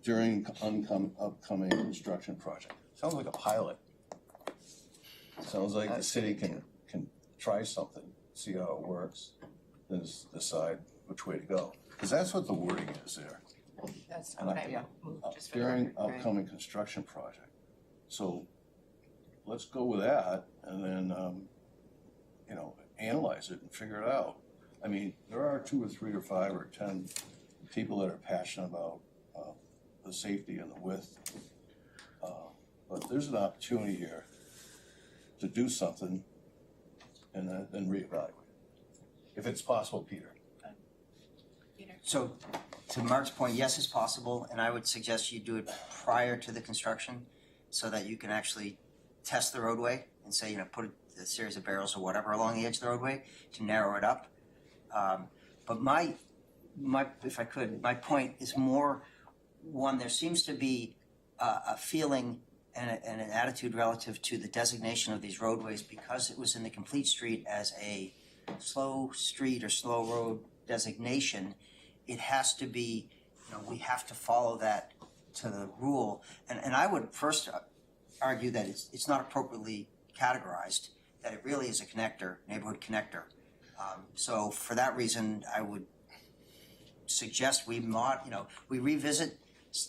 during upcoming construction project, sounds like a pilot. Sounds like the city can try something, see how it works, then decide which way to go. Because that's what the wording is there. That's And what I- I moved just for the During record. upcoming construction project. So let's go with that and then, analyze it and figure it out. I mean, there are 2 or 3 or 5 or 10 people that are passionate about the safety and the width. But there's an opportunity here to do something and then reevaluate. If it's possible, Peter. So, to Mark's point, yes, it's possible, and I would suggest you do it prior to the construction so that you can actually test the roadway and say, put a series of barrels or whatever along the edge of the roadway to narrow it up. But my, if I could, my point is more one, there seems to be a feeling and an attitude relative to the designation of these roadways because it was in the complete street as a slow street or slow road designation. It has to be, we have to follow that to the rule. And I would first argue that it's not appropriately categorized, that it really is a connector, neighborhood connector. So for that reason, I would suggest we revisit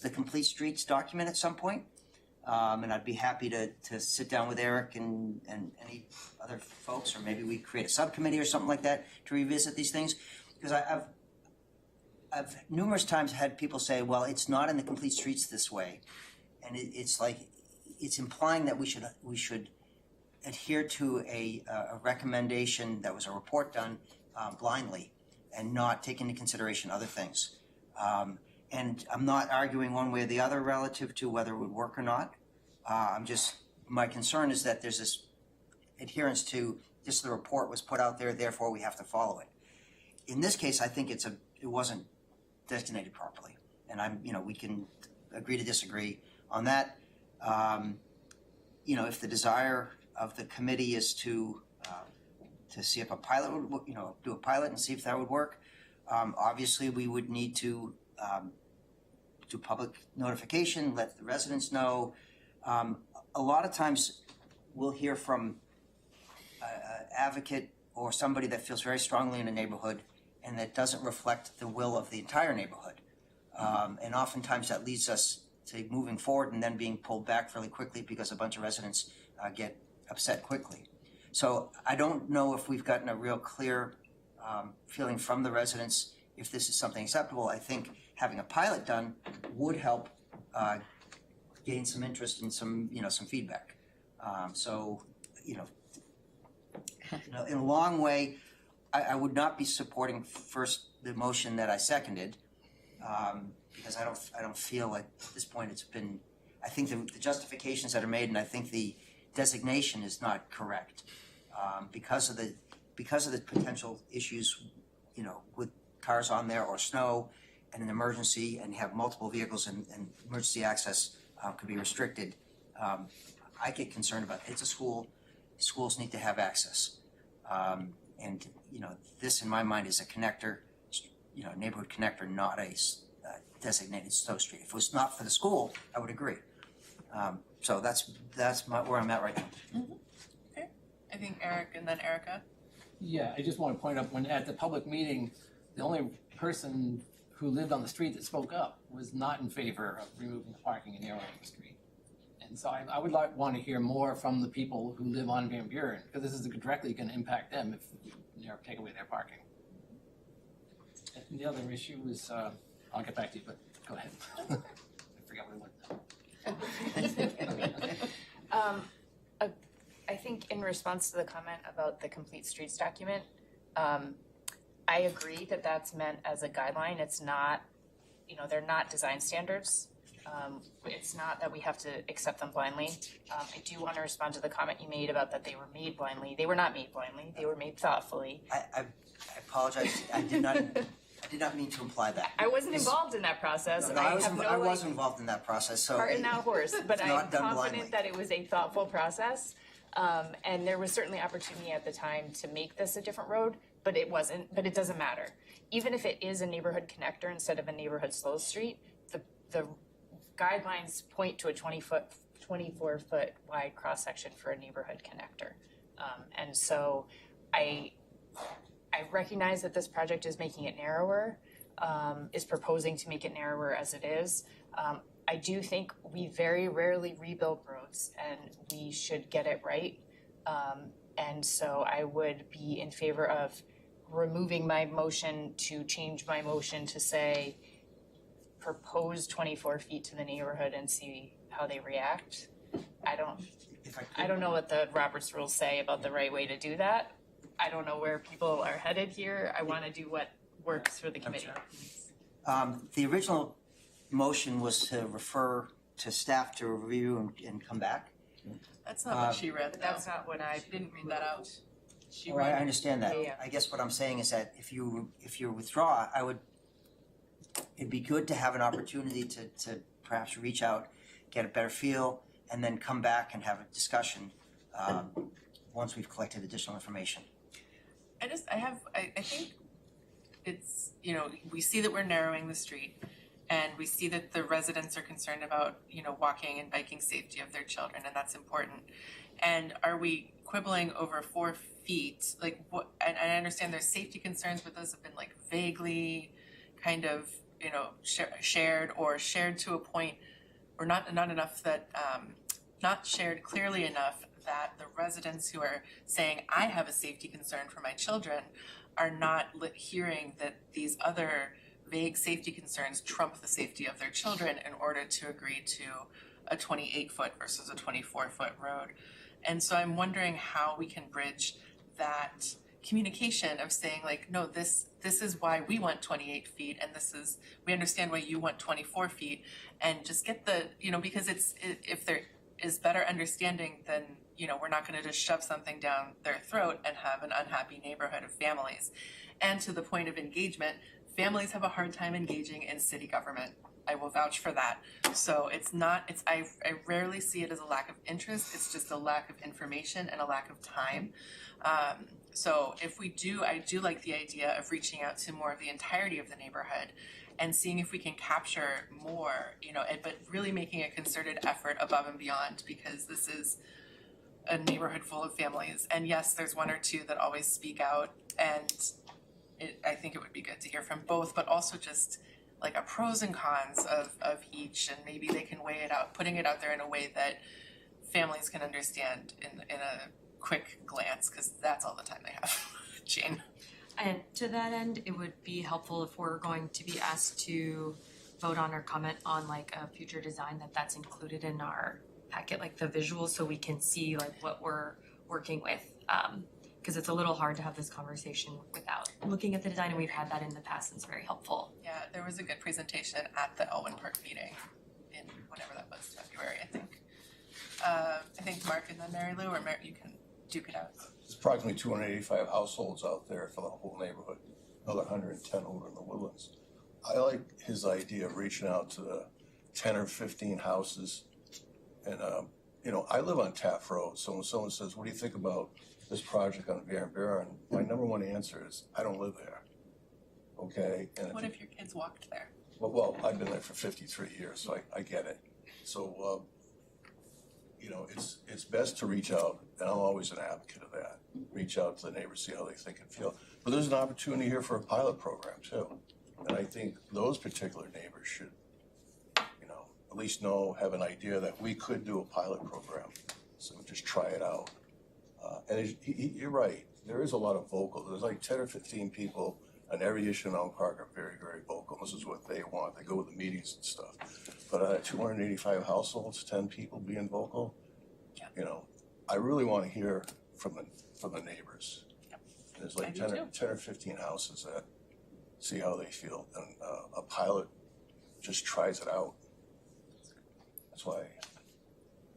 the complete streets document at some point. And I'd be happy to sit down with Eric and any other folks, or maybe we create a subcommittee or something like that to revisit these things. Because I've numerous times had people say, well, it's not in the complete streets this way. And it's like, it's implying that we should adhere to a recommendation that was a report done blindly and not take into consideration other things. And I'm not arguing one way or the other relative to whether it would work or not. My concern is that there's this adherence to just the report was put out there, therefore we have to follow it. In this case, I think it wasn't designated properly. And we can agree to disagree on that. If the desire of the committee is to see if a pilot would, do a pilot and see if that would work, obviously we would need to do public notification, let the residents know. A lot of times we'll hear from an advocate or somebody that feels very strongly in a neighborhood and that doesn't reflect the will of the entire neighborhood. And oftentimes that leads us to moving forward and then being pulled back fairly quickly because a bunch of residents get upset quickly. So I don't know if we've gotten a real clear feeling from the residents if this is something acceptable. I think having a pilot done would help gain some interest and some feedback. In a long way, I would not be supporting first the motion that I seconded because I don't feel like at this point it's been. I think the justifications that are made, and I think the designation is not correct because of the potential issues, with cars on there or snow and an emergency, and you have multiple vehicles and emergency access could be restricted. I get concerned about it's a school. Schools need to have access, and this in my mind is a connector, neighborhood connector, not a designated slow street. If it was not for the school, I would agree. So that's where I'm at right now. Okay, I think Eric and then Erica. Yeah, I just want to point out, when at the public meeting, the only person who lived on the street that spoke up was not in favor of removing the parking and narrowing the street. And so I would want to hear more from the people who live on Van Buren, because this is directly going to impact them if you take away their parking. And the other issue is, I'll get back to you, but go ahead. I forgot what it was. I think in response to the comment about the complete streets document, I agree that that's meant as a guideline. It's not, they're not design standards. It's not that we have to accept them blindly. I do want to respond to the comment you made about that they were made blindly. They were not made blindly. They were made thoughtfully. I apologize, I did not mean to imply that. I wasn't involved in that process. No, I was involved in that process, so. Cart and not horse, but I'm not done confident blindly. that it was a thoughtful process. And there was certainly opportunity at the time to make this a different road, but it wasn't, but it doesn't matter. Even if it is a neighborhood connector instead of a neighborhood slow street, the guidelines point to a 24-foot wide cross-section for a neighborhood connector. And so I recognize that this project is making it narrower, is proposing to make it narrower as it is. I do think we very rarely rebuild roads and we should get it right. And so I would be in favor of removing my motion to change my motion to say propose 24 feet to the neighborhood and see how they react. I don't know what the Roberts rules say about the right way to do that. I don't know where people are headed here. I want to do what works for the committee. The original motion was to refer to staff to review and come back. That's not what she read, though. That's not what I She didn't read that out. She Oh, read I understand that. Yeah. I guess what I'm saying is that if you withdraw, it'd be good to have an opportunity to perhaps reach out, get a better feel, and then come back and have a discussion once we've collected additional information. I think it's, we see that we're narrowing the street and we see that the residents are concerned about, walking and biking safety of their children, and that's important. And are we quibbling over 4 feet? Like what, and I understand there's safety concerns, but those have been like vaguely kind of, shared to a point, or not enough that, not shared clearly enough that the residents who are saying, I have a safety concern for my children, are not hearing that these other vague safety concerns trump the safety of their children in order to agree to a 28-foot versus a 24-foot road. And so I'm wondering how we can bridge that communication of saying like, no, this is why we want 28 feet, and we understand why you want 24 feet, and just get the, because if there is better understanding, then we're not going to just shove something down their throat and have an unhappy neighborhood of families. And to the point of engagement, families have a hard time engaging in city government. I will vouch for that. So I rarely see it as a lack of interest. It's just a lack of information and a lack of time. So I do like the idea of reaching out to more of the entirety of the neighborhood and seeing if we can capture more, but really making a concerted effort above and beyond, because this is a neighborhood full of families. And yes, there's one or two that always speak out, and I think it would be good to hear from both, but also just like a pros and cons of each, and maybe they can weigh it out, putting it out there in a way that families can understand in a quick glance, because that's all the time they have. Jane. And to that end, it would be helpful if we're going to be asked to vote on or comment on like a future design that's included in our packet, like the visuals, so we can see like what we're working with. Because it's a little hard to have this conversation without looking at the design, and we've had that in the past, and it's very helpful. Yeah, there was a good presentation at the Elwyn Park meeting in whatever that was, February, I think. I think Mark and then Mary Lou, or you can duke it out. There's approximately 285 households out there for the whole neighborhood, another 110 over in the Woodlands. I like his idea of reaching out to the 10 or 15 houses. And, I live on Taft Road, so when someone says, what do you think about this project on Van Buren? My number one answer is, I don't live there, okay? And What if your kids walked there? well, I've been there for 53 years, so I get it. So, it's best to reach out, and I'm always an advocate of that. Reach out to the neighbors, see how they think and feel. But there's an opportunity here for a pilot program too. And I think those particular neighbors should, at least have an idea that we could do a pilot program. So just try it out. And you're right, there is a lot of there's like 10 or 15 people on every issue in Elm Park are very, very vocal. This is what they want. They go to the meetings and stuff. But 285 households, 10 people being vocal, you know, I really want to hear from the neighbors. There's like 10 or 15 houses that see how they feel, and a pilot just tries it out. That's why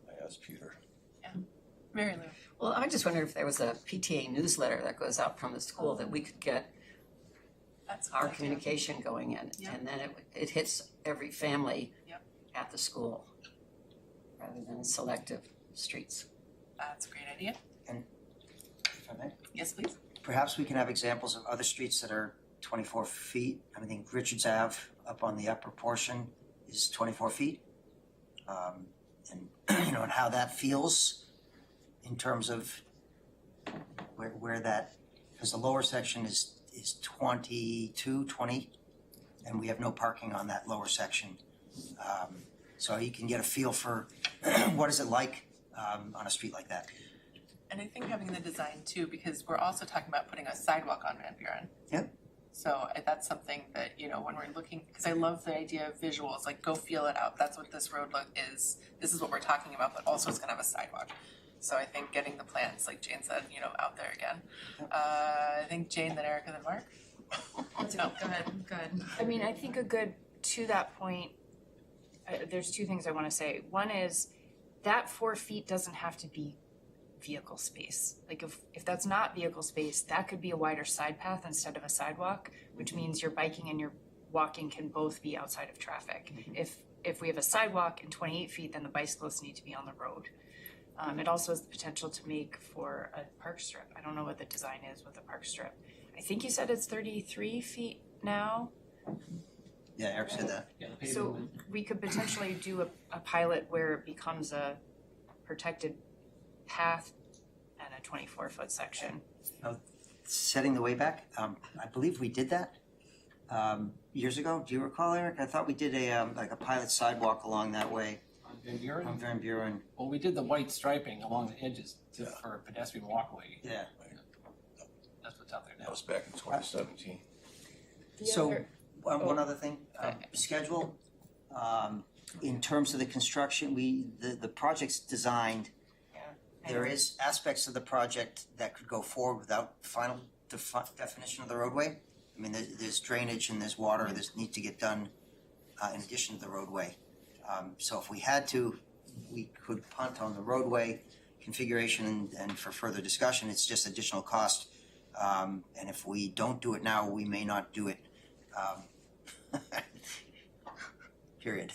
I asked Peter. Mary Lou. Well, I just wondered if there was a PTA newsletter that goes out from the school that we could get That's our communication going in, and then it hits every family at the school rather than selective streets. That's a great idea. And if I may, Yes, please. perhaps we can have examples of other streets that are 24 feet. I think Richards Ave up on the upper portion is 24 feet. And you know, and how that feels in terms of where that, because the lower section is 22, 20, and we have no parking on that lower section. So you can get a feel for what is it like on a street like that. And I think having the design too, because we're also talking about putting a sidewalk on Van Buren. Yep. So that's something that, you know, when we're looking, because I love the idea of visuals, like go feel it out. That's what this road look is. This is what we're talking about, but also it's gonna have a sidewalk. So I think getting the plans, like Jane said, you know, out there again. I think Jane, then Erica, then Mark. No, go ahead. Good. I mean, I think to that point, there's two things I want to say. One is that 4 feet doesn't have to be vehicle space. Like if that's not vehicle space, that could be a wider side path instead of a sidewalk, which means your biking and your walking can both be outside of traffic. If we have a sidewalk and 28 feet, then the bicyclists need to be on the road. It also has the potential to make for a park strip. I don't know what the design is with a park strip. I think you said it's 33 feet now. Yeah, Eric said that. So we could potentially do a pilot where it becomes a protected path and a 24-foot section. Setting the way back, I believe we did that years ago. Do you recall, Eric? I thought we did like a pilot sidewalk along that way. Van Buren? On Van Buren. Well, we did the white striping along the edges for a pedestrian walkway. Yeah. That's what's out there now. That was back in 2017. So, one other thing, schedule, in terms of the construction, the project's designed. There is aspects of the project that could go forward without final definition of the roadway. I mean, there's drainage and there's water that need to get done in addition to the roadway. So if we had to, we could punt on the roadway configuration and for further discussion, it's just additional cost. And if we don't do it now, we may not do it. Period.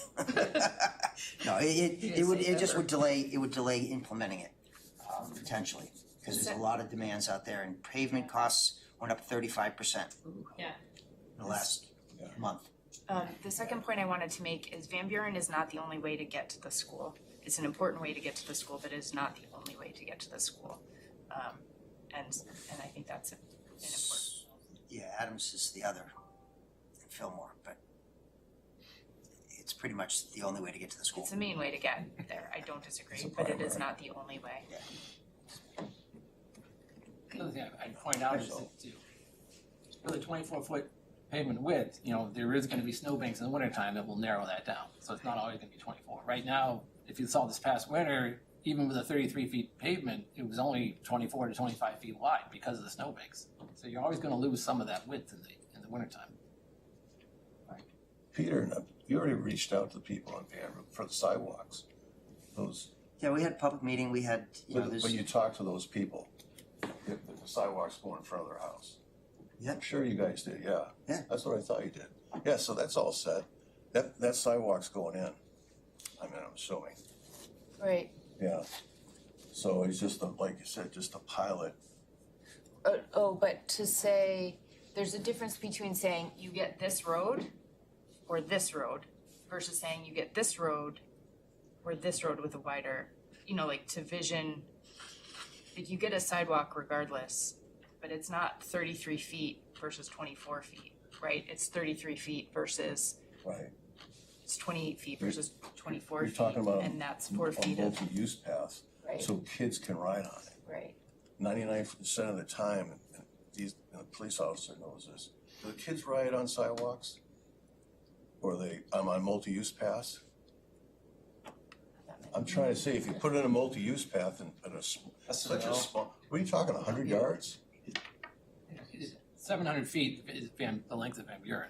No, it just would delay implementing it, potentially, because there's a lot of demands out there, and pavement costs went up 35%. Yeah. In the last month. The second point I wanted to make is Van Buren is not the only way to get to the school. It's an important way to get to the school, but it is not the only way to get to the school. And I think that's an important. Yeah, Adams is the other, and Fillmore, but it's pretty much the only way to get to the school. It's the main way to get there. I don't disagree, but it is not the only way. The other thing I'd point out is that for the 24-foot pavement width, you know, there is gonna be snowbanks in the wintertime that will narrow that down. So it's not always gonna be 24. Right now, if you saw this past winter, even with a 33 feet pavement, it was only 24 to 25 feet wide because of the snowbanks. So you're always gonna lose some of that width in the wintertime. Peter, you already reached out to the people on Van for the sidewalks. Those. Yeah, we had a public meeting, we had, But you talked to those people, the sidewalks going in front of their house. Yeah. I'm sure you guys did, yeah. Yeah. That's what I thought you did. Yeah, so that's all set. That sidewalk's going in. I mean, I'm assuming. Right. Yeah. So it's just like you said, just a pilot. But to say, there's a difference between saying you get this road or this road versus saying you get this road or this road with a wider, you know, like to vision, like you get a sidewalk regardless, but it's not 33 feet versus 24 feet, right? It's 33 feet versus. Right. It's 28 feet versus 24 You're feet, talking about and that's 4 feet a of. multi-use path, Right. so kids can ride on it. Right. 99% of the time, and the police officer knows this, do the kids ride on sidewalks? Or are they, on multi-use paths? I'm trying to say, if you put in a multi-use path and such a small, what are you talking, 100 yards? 700 feet is the length of Van Buren.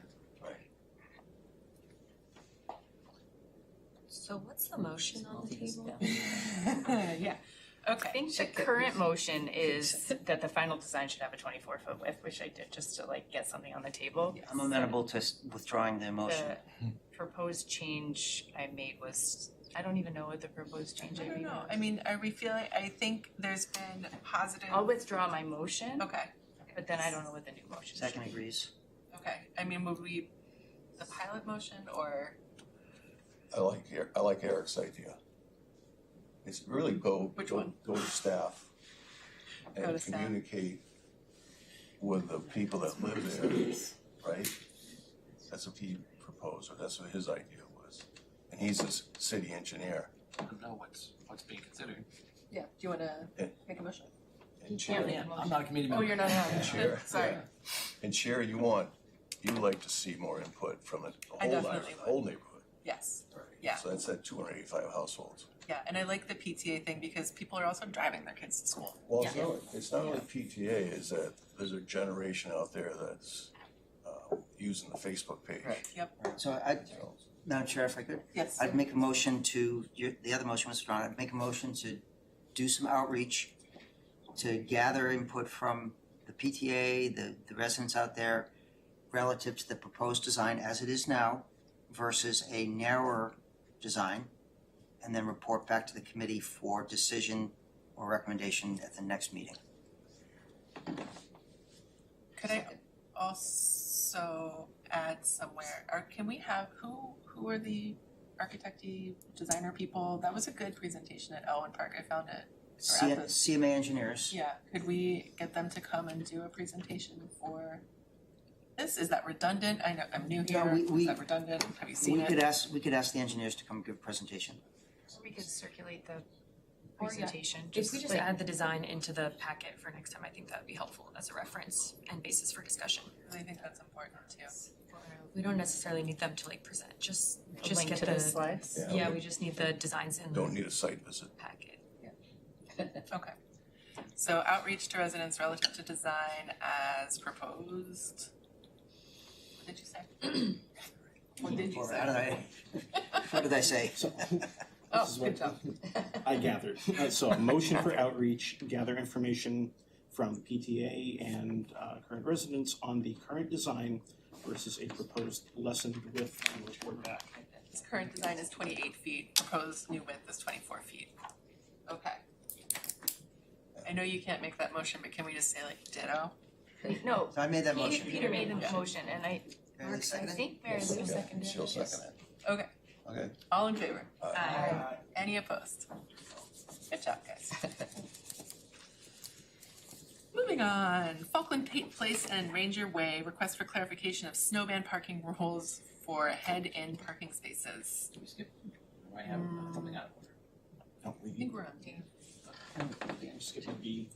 So what's the motion on the table? Yeah, okay. I think the current motion is that the final design should have a 24-foot width, which I did just to like get something on the table. I'm amenable to withdrawing the motion. The proposed change I made was, I don't even know what the proposed change I I don't made know, was. I mean, are we feeling, I think there's been positive. I'll withdraw my motion, Okay, but then I don't know what the new motion should be. Second agrees. okay, I mean, would we, the pilot motion or, I like Eric's idea. It's really go to staff Go and to staff. communicate with the people that live there, right? That's what he proposed, or that's what his idea was. And he's a city engineer. I don't know what's being considered. yeah, do you wanna make a motion? And Chair, I'm not a committee member. Oh, you're not on and it, Chair, sorry. and Chair, you like to see more input from the I definitely whole neighborhood. Yes, yeah. So that's at 285 households. Yeah, and I like the PTA thing because people are also driving their kids to school. Well, it's not only PTA, is that there's a generation out there that's using the Facebook page. Yep. So Madam Chair, if I could? Yes. I'd make a motion the other motion was withdrawn. I'd make a motion to do some outreach, to gather input from the PTA, the residents out there relative to the proposed design as it is now versus a narrower design, and then report back to the committee for decision or recommendation at the next meeting. Could I also add somewhere, or can we have, who are the architecty designer people? That was a good presentation at Elwyn Park, I found it. Or at the- CMA engineers. Yeah, could we get them to come and do a presentation for this? Is that redundant? I know, I'm new No, here, we- is that redundant? Have you seen We it? could ask the engineers to come give a presentation. We could circulate the Or, yeah, presentation. If we just like- add the design into the packet for next time, I think that would be helpful as a reference and basis for discussion. I think that's important too. We don't necessarily need them to like present, just link get to the slides? Yeah, we just need the designs in the Don't need a site visit. packet. Okay. So outreach to residents relative to design as proposed. What did you say? What did you Or say? what did I say? Oh, good job. I gathered. So a motion for outreach, gather information from PTA and current residents on the current design versus a proposed lessened width and report back. This current design is 28 feet, proposed new width is 24 feet. Okay. I know you can't make that motion, but can we just say like ditto? No. So I made that motion. Peter made the Yeah. motion and I think Mary Lou seconded it. She'll second it. Okay, Okay. all in favor? Aye. Any opposed? Good job, guys. Moving on, Falkland Place and Ranger Way, request for clarification of snowban parking rules for head-in parking spaces. Did we skip? Do I have something out of order? I think we're on D. I'm skipping B.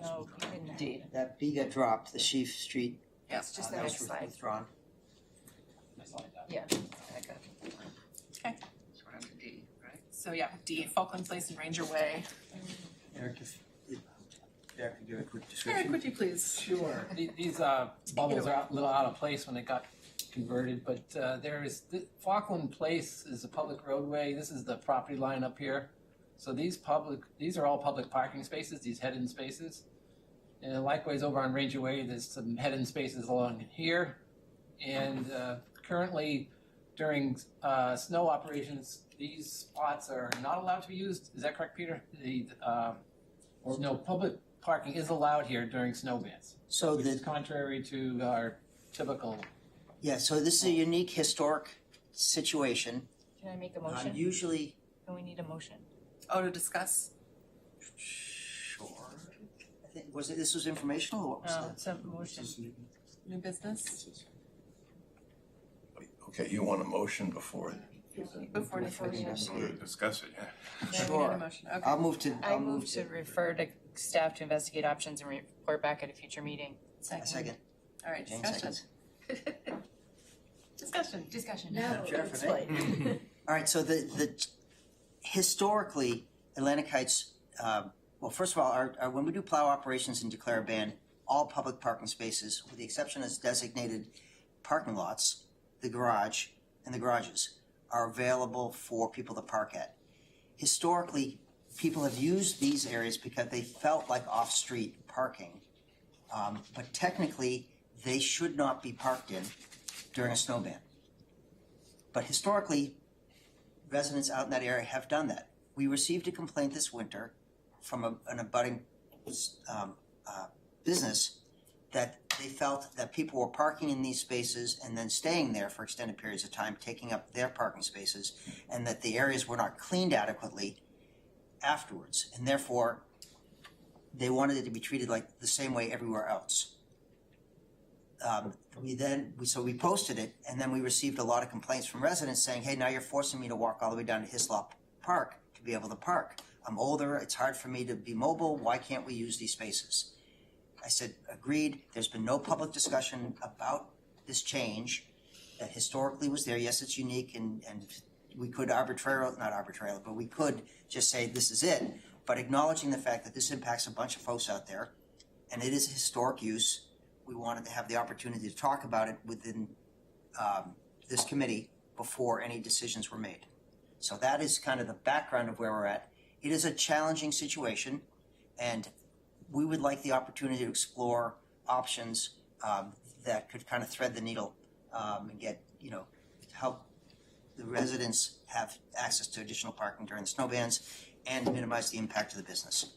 No, you didn't. D. That B got dropped, the Sheaf Street. Yes, just that the was next slide. withdrawn. Yeah. Okay. So we're on to D, right? So yeah, D, Falkland Place and Ranger Way. Eric, Eric, could you give a quick Eric, description? would you please? Sure. These bubbles are a little out of place when they got converted, but Falkland Place is a public roadway. This is the property line up here. So these are all public parking spaces, these head-in spaces. And likewise over on Ranger Way, there's some head-in spaces along here. And currently during snow operations, these spots are not allowed to be used. Is that correct, Peter? Public parking is allowed here during snow bans. So which is contrary to our typical. Yeah, so this is a unique historic situation. Can I make a motion? Usually, And we need a motion. Oh, to discuss? sure. I think, this was informational or what was No, that? it's a motion. New business? Okay, you want a motion before? Before Discuss it, yeah. Yeah, we need a Sure. motion. Okay. I move to refer to staff to investigate options and report back at a future meeting. A second. All right, Jane discussion. seconds. Discussion. No, Jeff, explain. All right, so the historically, Atlantic Heights, well, first of all, when we do plow operations and declare a ban, all public parking spaces, with the exception of designated parking lots, the garage, and the garages, are available for people to park at. Historically, people have used these areas because they felt like off-street parking, but technically, they should not be parked in during a snow ban. But historically, residents out in that area have done that. We received a complaint this winter from an abutting business that they felt that people were parking in these spaces and then staying there for extended periods of time, taking up their parking spaces, and that the areas were not cleaned adequately afterwards. And therefore, they wanted it to be treated like the same way everywhere else. We posted it, and then we received a lot of complaints from residents saying, hey, now you're forcing me to walk all the way down to Hislop Park to be able to park. I'm older, it's hard for me to be mobile, why can't we use these spaces? I said, agreed, there's been no public discussion about this change that historically was there. Yes, it's unique, and we could but we could just say this is it, but acknowledging the fact that this impacts a bunch of folks out there, and it is a historic use, we wanted to have the opportunity to talk about it within this committee before any decisions were made. So that is kind of the background of where we're at. It is a challenging situation, and we would like the opportunity to explore options that could kind of thread the needle and get, help the residents have access to additional parking during the snow bans and minimize the impact to the business.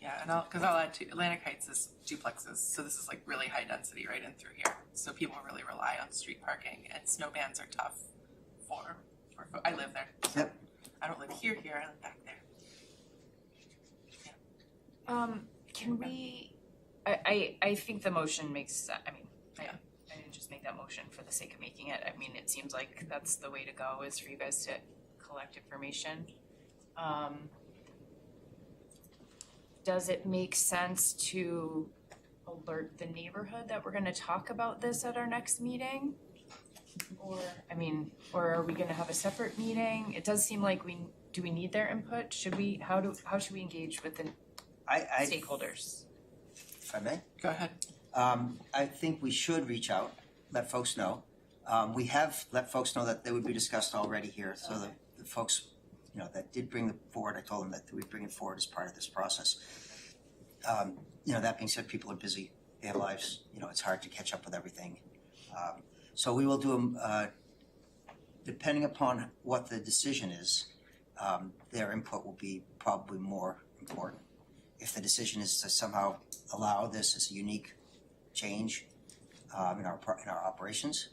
Yeah, and I'll add to Atlantic Heights is duplexes, so this is like really high density right in through here. So people really rely on street parking, and snow bans are tough for I live there. Yep. I don't live here, I live back there. Can we, I think the motion makes, I didn't just make that motion for the sake of making it. I mean, it seems like that's the way to go, is for you guys to collect information. Does it make sense to alert the neighborhood that we're gonna talk about this at our next meeting? Or are we gonna have a separate meeting? It does seem like do we need their input? How should we engage with the stakeholders? If I may? Go ahead. I think we should reach out, let folks know. We have let folks know that they would be discussed already here, so the folks, that did bring it forward, I told them that we'd bring it forward as part of this process. That being said, people are busy, they have lives, it's hard to catch up with everything. So we will do them, depending upon what the decision is, their input will be probably more important. If the decision is to somehow allow this as a unique change in our operations,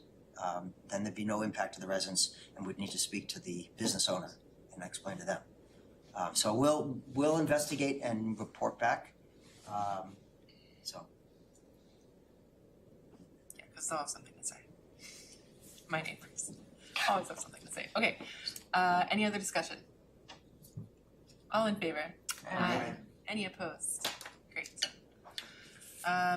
then there'd be no impact to the residents, and we'd need to speak to the business owner and explain to them. So we'll investigate and report back. Yeah, because they'll have something to say. My neighbors always have something to say. Okay, any other discussion? All in favor? Aye. Any opposed? Great.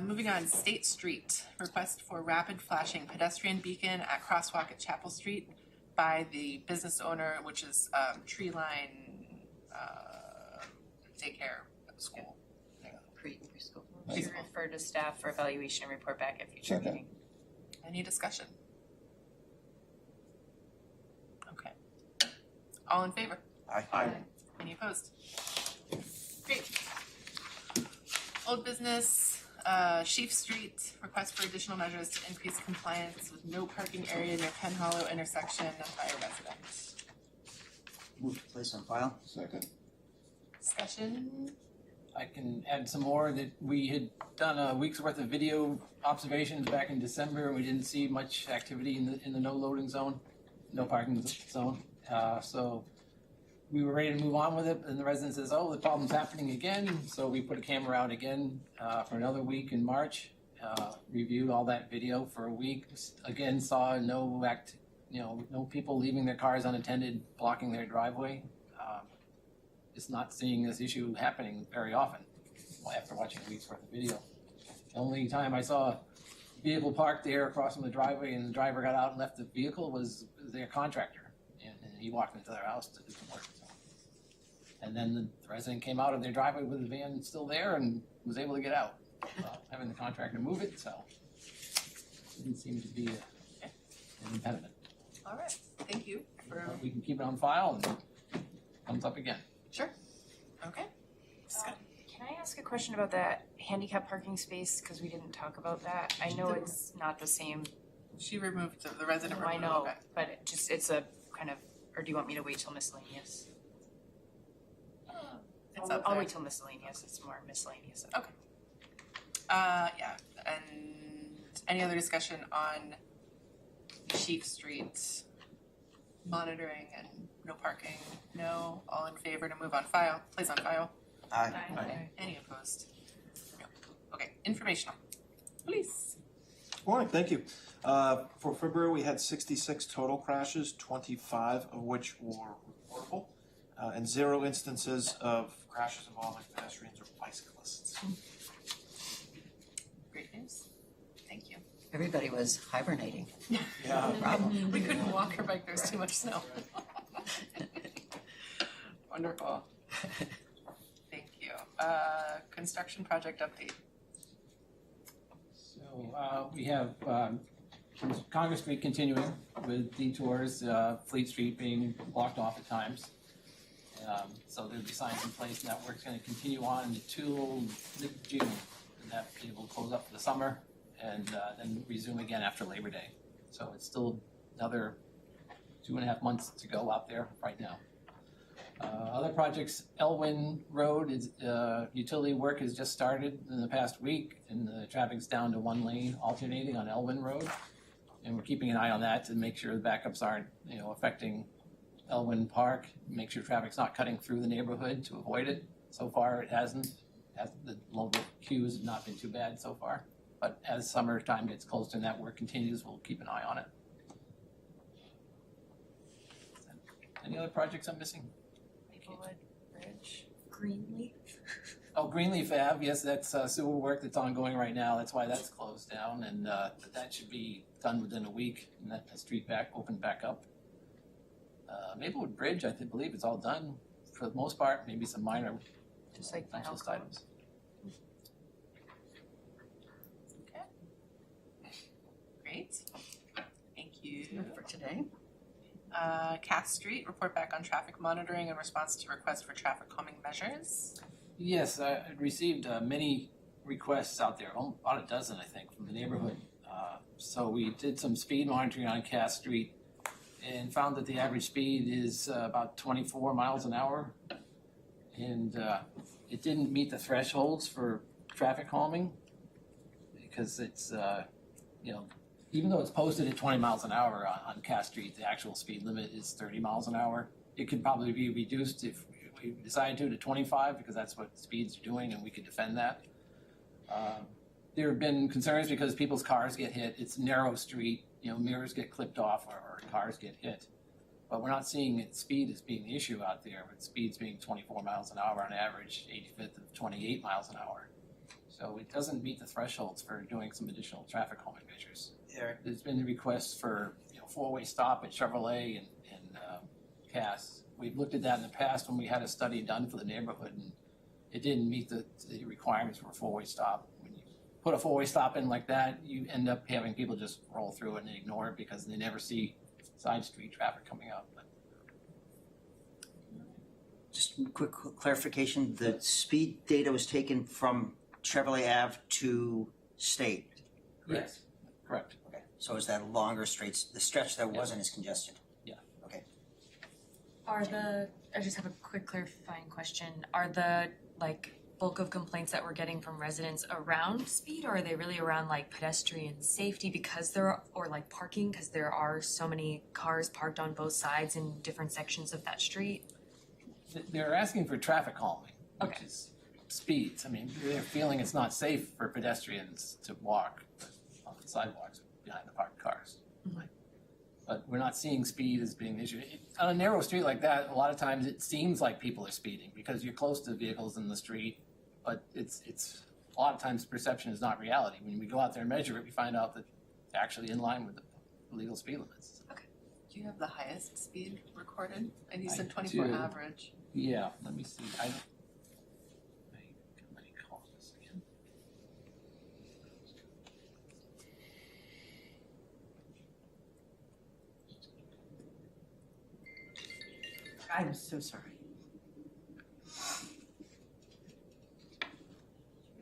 Moving on, State Street, request for rapid flashing pedestrian beacon at crosswalk at Chapel Street by the business owner, which is Tree Line Daycare School. Preschool. Should refer to staff for evaluation and report back at future Second. meeting. Any discussion? Okay. All in favor? Aye. Any opposed? Great. Old business, Sheaf Street, request for additional measures to increase compliance with no parking area near Penn Hollow intersection by a resident. Move to place on file. Second. Discussion? I can add some more that we had done a week's worth of video observations back in December, and we didn't see much activity in the no loading zone, no parking zone. So we were ready to move on with it, and the resident says, "Oh, the problem's happening again." So we put a camera out again for another week in March. Reviewed all that video for a week. Again, saw no people leaving their cars unattended, blocking their driveway. Just not seeing this issue happening very often after watching a week's worth of video. The only time I saw vehicle parked there across from the driveway, and the driver got out and left the vehicle was their contractor, and he walked into their house to do some work. So. And then the resident came out of their driveway with the van still there and was able to get out, having the contractor move it. So didn't seem to be an impediment. All right, thank you for. We can keep it on file and it comes up again. Sure. Okay. Can I ask a question about that handicap parking space, because we didn't talk about that? I know it's not the same. She removed the resident. I removed know, it. but it's a kind of, or do you want me to wait till miscellaneous? It's I'll up there. wait till miscellaneous, it's more miscellaneous. Okay. Yeah, and any other discussion on Chief Street monitoring and no parking? No. All in favor to move on file? Place on file. Aye. Aye. Any opposed? No. Okay. Informational. Police. Morning, thank you. For February, we had 66 total crashes, 25 of which were reportable, and 0 instances of crashes involving pedestrians or bicyclists. Great news. Thank you. Everybody was hibernating. Yeah. No problem. We couldn't walk or bike. There's too much snow. Wonderful. Thank you. Construction project update. So we have Congress Street continuing with detours, Fleet Street being blocked off at times. So there'll be signs in place, and that work's going to continue on until mid-June, and that it will close up for the summer and then resume again after Labor Day. So it's still another 2.5 months to go out there right now. Other projects, Elwyn Road is utility work has just started in the past week, and the traffic's down to 1 lane alternating on Elwyn Road, and we're keeping an eye on that to make sure the backups aren't affecting Elwyn Park. Make sure traffic's not cutting through the neighborhood to avoid it. So far, it hasn't. The local queues have not been too bad so far, but as summertime gets closer and that work continues, we'll keep an eye on it. Any other projects I'm missing? Maplewood Bridge. Greenleaf. Oh, Greenleaf Ave, yes, that's sewer work that's ongoing right now. That's why that's closed down, and that should be done within a week, and that the street opened back up. Maplewood Bridge, I believe it's all done for the most part. Maybe some minor, Just like punch list items. Okay. Great. Thank you. For today. Cass Street, report back on traffic monitoring in response to requests for traffic calming measures. Yes, I received many requests out there, about a dozen, I think, from the neighborhood. So we did some speed monitoring on Cass Street and found that the average speed is about 24 miles an hour. And it didn't meet the thresholds for traffic calming because it's, even though it's posted at 20 miles an hour on Cass Street, the actual speed limit is 30 miles an hour. It could probably be reduced if we decide to 25 because that's what speeds are doing and we could defend that. There have been concerns because people's cars get hit. It's a narrow street, mirrors get clipped off or cars get hit. But we're not seeing speed as being the issue out there, with speeds being 24 miles an hour on average, 85th of 28 miles an hour. So it doesn't meet the thresholds for doing some additional traffic calming measures. There's been requests for four-way stop at Chevrolet and Cass. We've looked at that in the past when we had a study done for the neighborhood, and it didn't meet the requirements for a four-way stop. When you put a four-way stop in like that, you end up having people just roll through it and ignore it because they never see side street traffic coming up. Just a quick clarification, the speed data was taken from Chevrolet Ave to State? Yes, correct. Okay, so is that a longer the stretch that wasn't as congested? Yeah. Okay. I just have a quick clarifying question. Are the bulk of complaints that we're getting from residents around speed, or are they really around pedestrian safety or parking because there are so many cars parked on both sides in different sections of that street? They're asking for traffic calming, which Okay. is speeds. I mean, they're feeling it's not safe for pedestrians to walk on the sidewalks behind the parked cars. But we're not seeing speed as being the issue. On a narrow street like that, a lot of times it seems like people are speeding because you're close to vehicles in the street, but it's a lot of times perception is not reality. When we go out there and measure it, we find out that they're actually in line with the legal speed limits. Do you have the highest speed recorded? And you I said 24 do. average. Yeah, let me see. I call this again. I'm so sorry.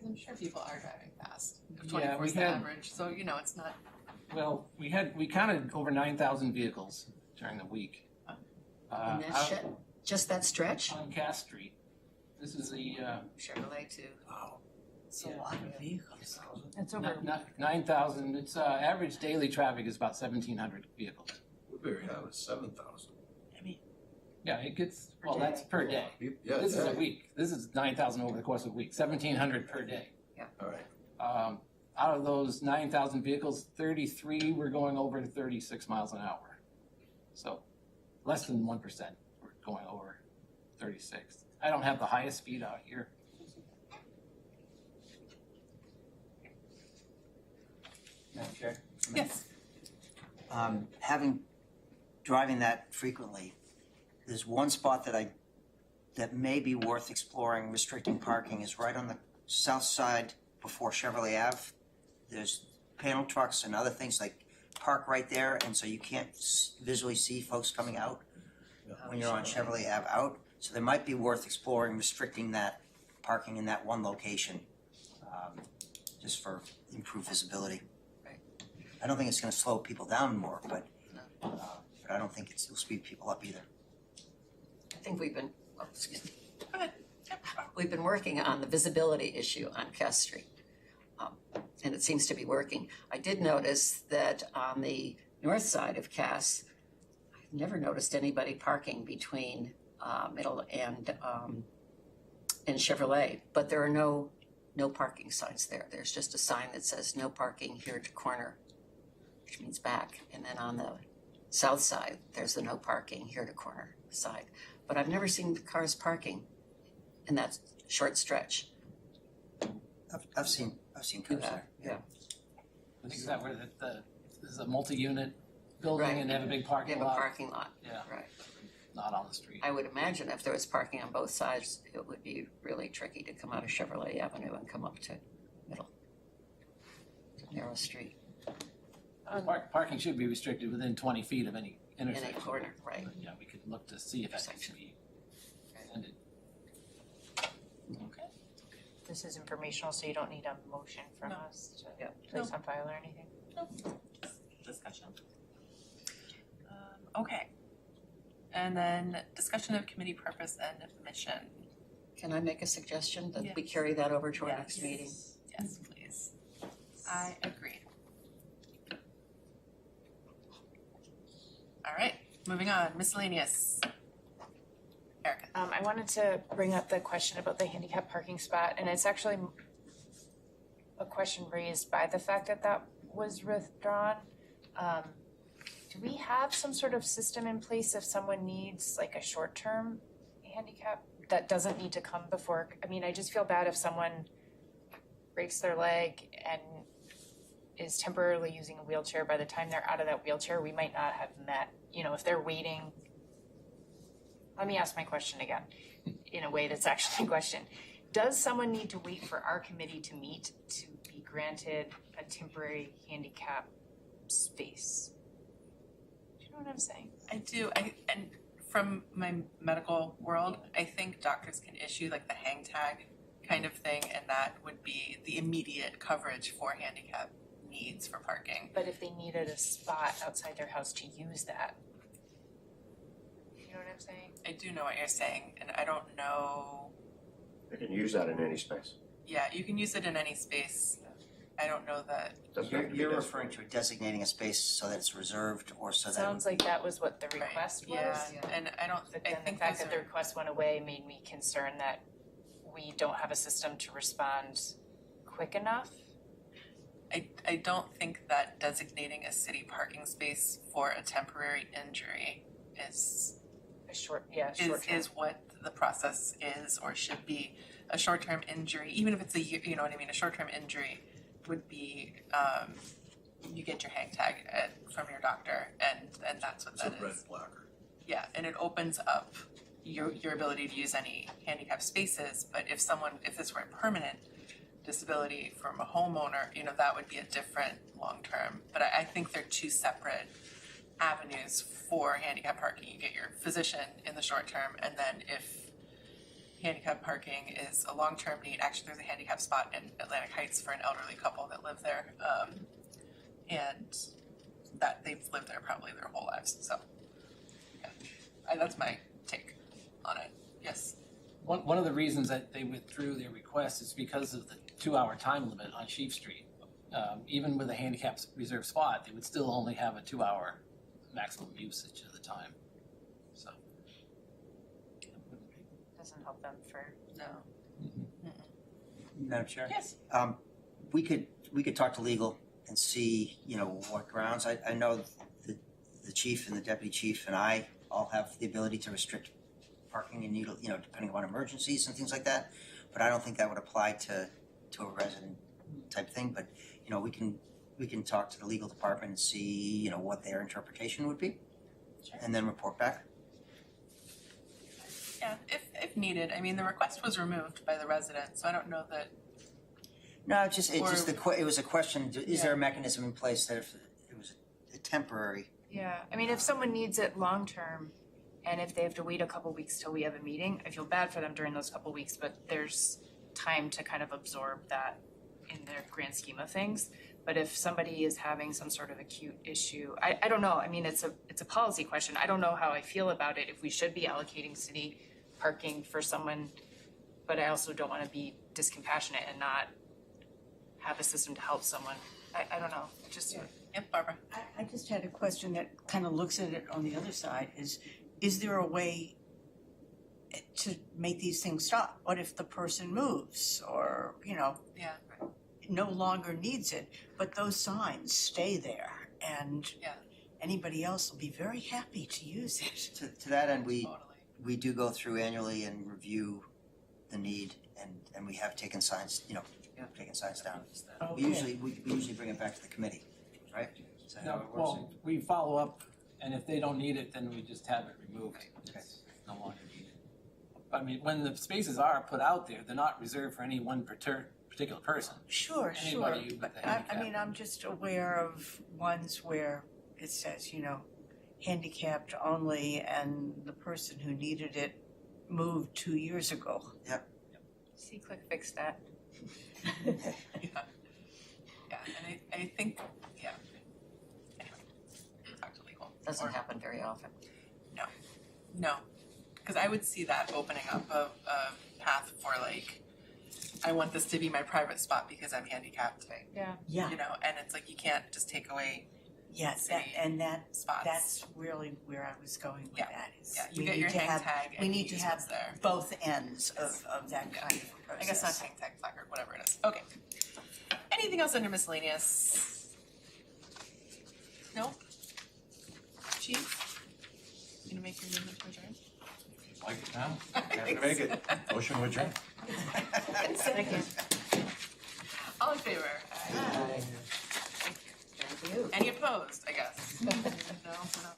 I'm sure people are driving fast. Yeah, 24 we is the had- average, so you know it's not. Well, we counted over 9,000 vehicles during the week. And that's just that stretch? On Cass Street. This is the, Chevrolet too. Wow. It's a lot of vehicles. It's N- 9,000, it's, average daily traffic is about 1,700 vehicles. Woodbury Ave is 7,000. Yeah, it gets, well, that's per day. Yeah, This is a day. week. This is 9,000 over the course of a week, 1,700 per day. All right. Out of those 9,000 vehicles, 33 were going over 36 miles an hour. So less than 1% were going over 36. I don't have the highest speed out here. Madam Chair? Yes. Driving that frequently, there's one spot that may be worth exploring, restricting parking, is right on the south side before Chevrolet Ave. There's panel trucks and other things like park right there, and so you can't visually see folks coming out when you're on Chevrolet Ave out. So there might be worth exploring, restricting that parking in that one location, just for improved visibility. I don't think it's gonna slow people down more, but I don't think it'll speed people up either. I think we've been, we've been working on the visibility issue on Cass Street. And it seems to be working. I did notice that on the north side of Cass, I've never noticed anybody parking between Middle and Chevrolet, but there are no parking signs there. There's just a sign that says no parking here to corner, which means back. And then on the south side, there's the no parking here to corner side. But I've never seen cars parking in that short stretch. I've seen cars there. Yeah. I think is that where there's a multi-unit building Right. and they have a big They parking have a lot? parking lot. Yeah. Right. Not on the street. I would imagine if there was parking on both sides, it would be really tricky to come out of Chevrolet Avenue and come up to Middle. Narrow street. Parking should be restricted within 20 feet of any intersection. corner, right. But, yeah, we could look to see if that needs to be ended. Okay. This is informational, so you don't need a motion from No. us to place on file or anything? Discussion. Okay. And then discussion of committee purpose and mission. Can I make a suggestion that we Yes. carry that over to our next meeting? Yes, please. I agree. All right, moving on, miscellaneous. Erica. I wanted to bring up the question about the handicap parking spot, and it's actually a question raised by the fact that that was withdrawn. Do we have some sort of system in place if someone needs like a short-term handicap that doesn't need to come before? I mean, I just feel bad if someone breaks their leg and is temporarily using a wheelchair. By the time they're out of that wheelchair, we might not have met, if they're waiting. Let me ask my question again, in a way that's actually a question. Does someone need to wait for our committee to meet to be granted a temporary handicap space? Do you know what I'm saying? I do, and from my medical world, I think doctors can issue like the hang tag kind of thing, and that would be the immediate coverage for handicap needs for parking. But if they needed a spot outside their house to use that, you know what I'm saying? I do know what you're saying, and I don't know, They can use that in any space. yeah, you can use it in any space. I don't know that. You're referring to designating a space so that it's reserved or so that. Sounds like that was what the request was. Yeah, and I don't, But I then the think fact those that the are, request went away made me concerned that we don't have a system to respond quick enough. I don't think that designating a city parking space for a temporary injury is is what the process is or should be. A short-term injury, even if it's a year, you know what I mean, a short-term injury would be, you get your hang tag from your doctor and that's what that is. It's a red blocker. Yeah, and it opens up your ability to use any handicap spaces, but if this were a permanent disability from a homeowner, you know, that would be a different long-term. But I think they're two separate avenues for handicap parking. You get your physician in the short term, and then if handicap parking is a long-term need, actually there's a handicap spot in Atlantic Heights for an elderly couple that live there, and that they've lived there probably their whole lives, so yeah, that's my take on it. Yes. One of the reasons that they withdrew their request is because of the 2-hour time limit on Sheep Street. Even with a handicap reserved spot, they would still only have a 2-hour maximum usage of the time, so. Doesn't help them for. No. Madam Chair? Yes. We could talk to legal and see, you know, what grounds. I know the chief and the deputy chief and I all have the ability to restrict parking and, you know, depending on emergencies and things like that. But I don't think that would apply to a resident type thing. But, you know, we can talk to the legal department and see, you know, what their interpretation would be. Sure. And then report back. Yeah, if needed. I mean, the request was removed by the resident, so I don't know that. No, it was a question, is there a mechanism in place that if it was a temporary? Yeah, I mean, if someone needs it long-term, and if they have to wait a couple weeks till we have a meeting, I feel bad for them during those couple weeks, but there's time to kind of absorb that in their grand scheme of things. But if somebody is having some sort of acute issue, I don't know, I mean, it's a policy question. I don't know how I feel about it, if we should be allocating city parking for someone, but I also don't wanna be discompassionate and not have a system to help someone. I don't know, just. Yep, Barbara. I just had a question that kind of looks at it on the other side, is there a way to make these things stop? What if the person moves or, you know, Yeah. no longer needs it, but those signs stay there and Yeah. anybody else will be very happy to use it. To that end, we do go through annually and review the need and we have taken signs, you know, taken signs down. We usually bring it back to the committee, right? Is that how it works? Well, we follow up, and if they don't need it, then we just have it removed. It's no longer needed. I mean, when the spaces are put out there, they're not reserved for any one particular person. Sure, Anybody with but a handicap. I mean, I'm just aware of ones where it says, you know, handicapped only and the person who needed it moved 2 years ago. Yep. See, quick fix that. Yeah, and I think, yeah. Anyway, talk to legal. Doesn't happen very often. No, because I would see that opening up a path for like, I want this to be my private spot because I'm handicapped. Yeah. Yeah. You know, and it's like you can't just take away Yes, city spots. That's really where I was going with that. Is Yeah, you we get need your to hang have- tag We and need you to use what's have there. both ends of that kind of process. I guess not hang tag, placard, whatever it is. Okay. Anything else under miscellaneous? No? Chief? You gonna make your movement to adjourn? Like it now? Happy to make it. Motion to adjourn. Second. All in favor? Thank you. Any opposed, I guess? No, we're not.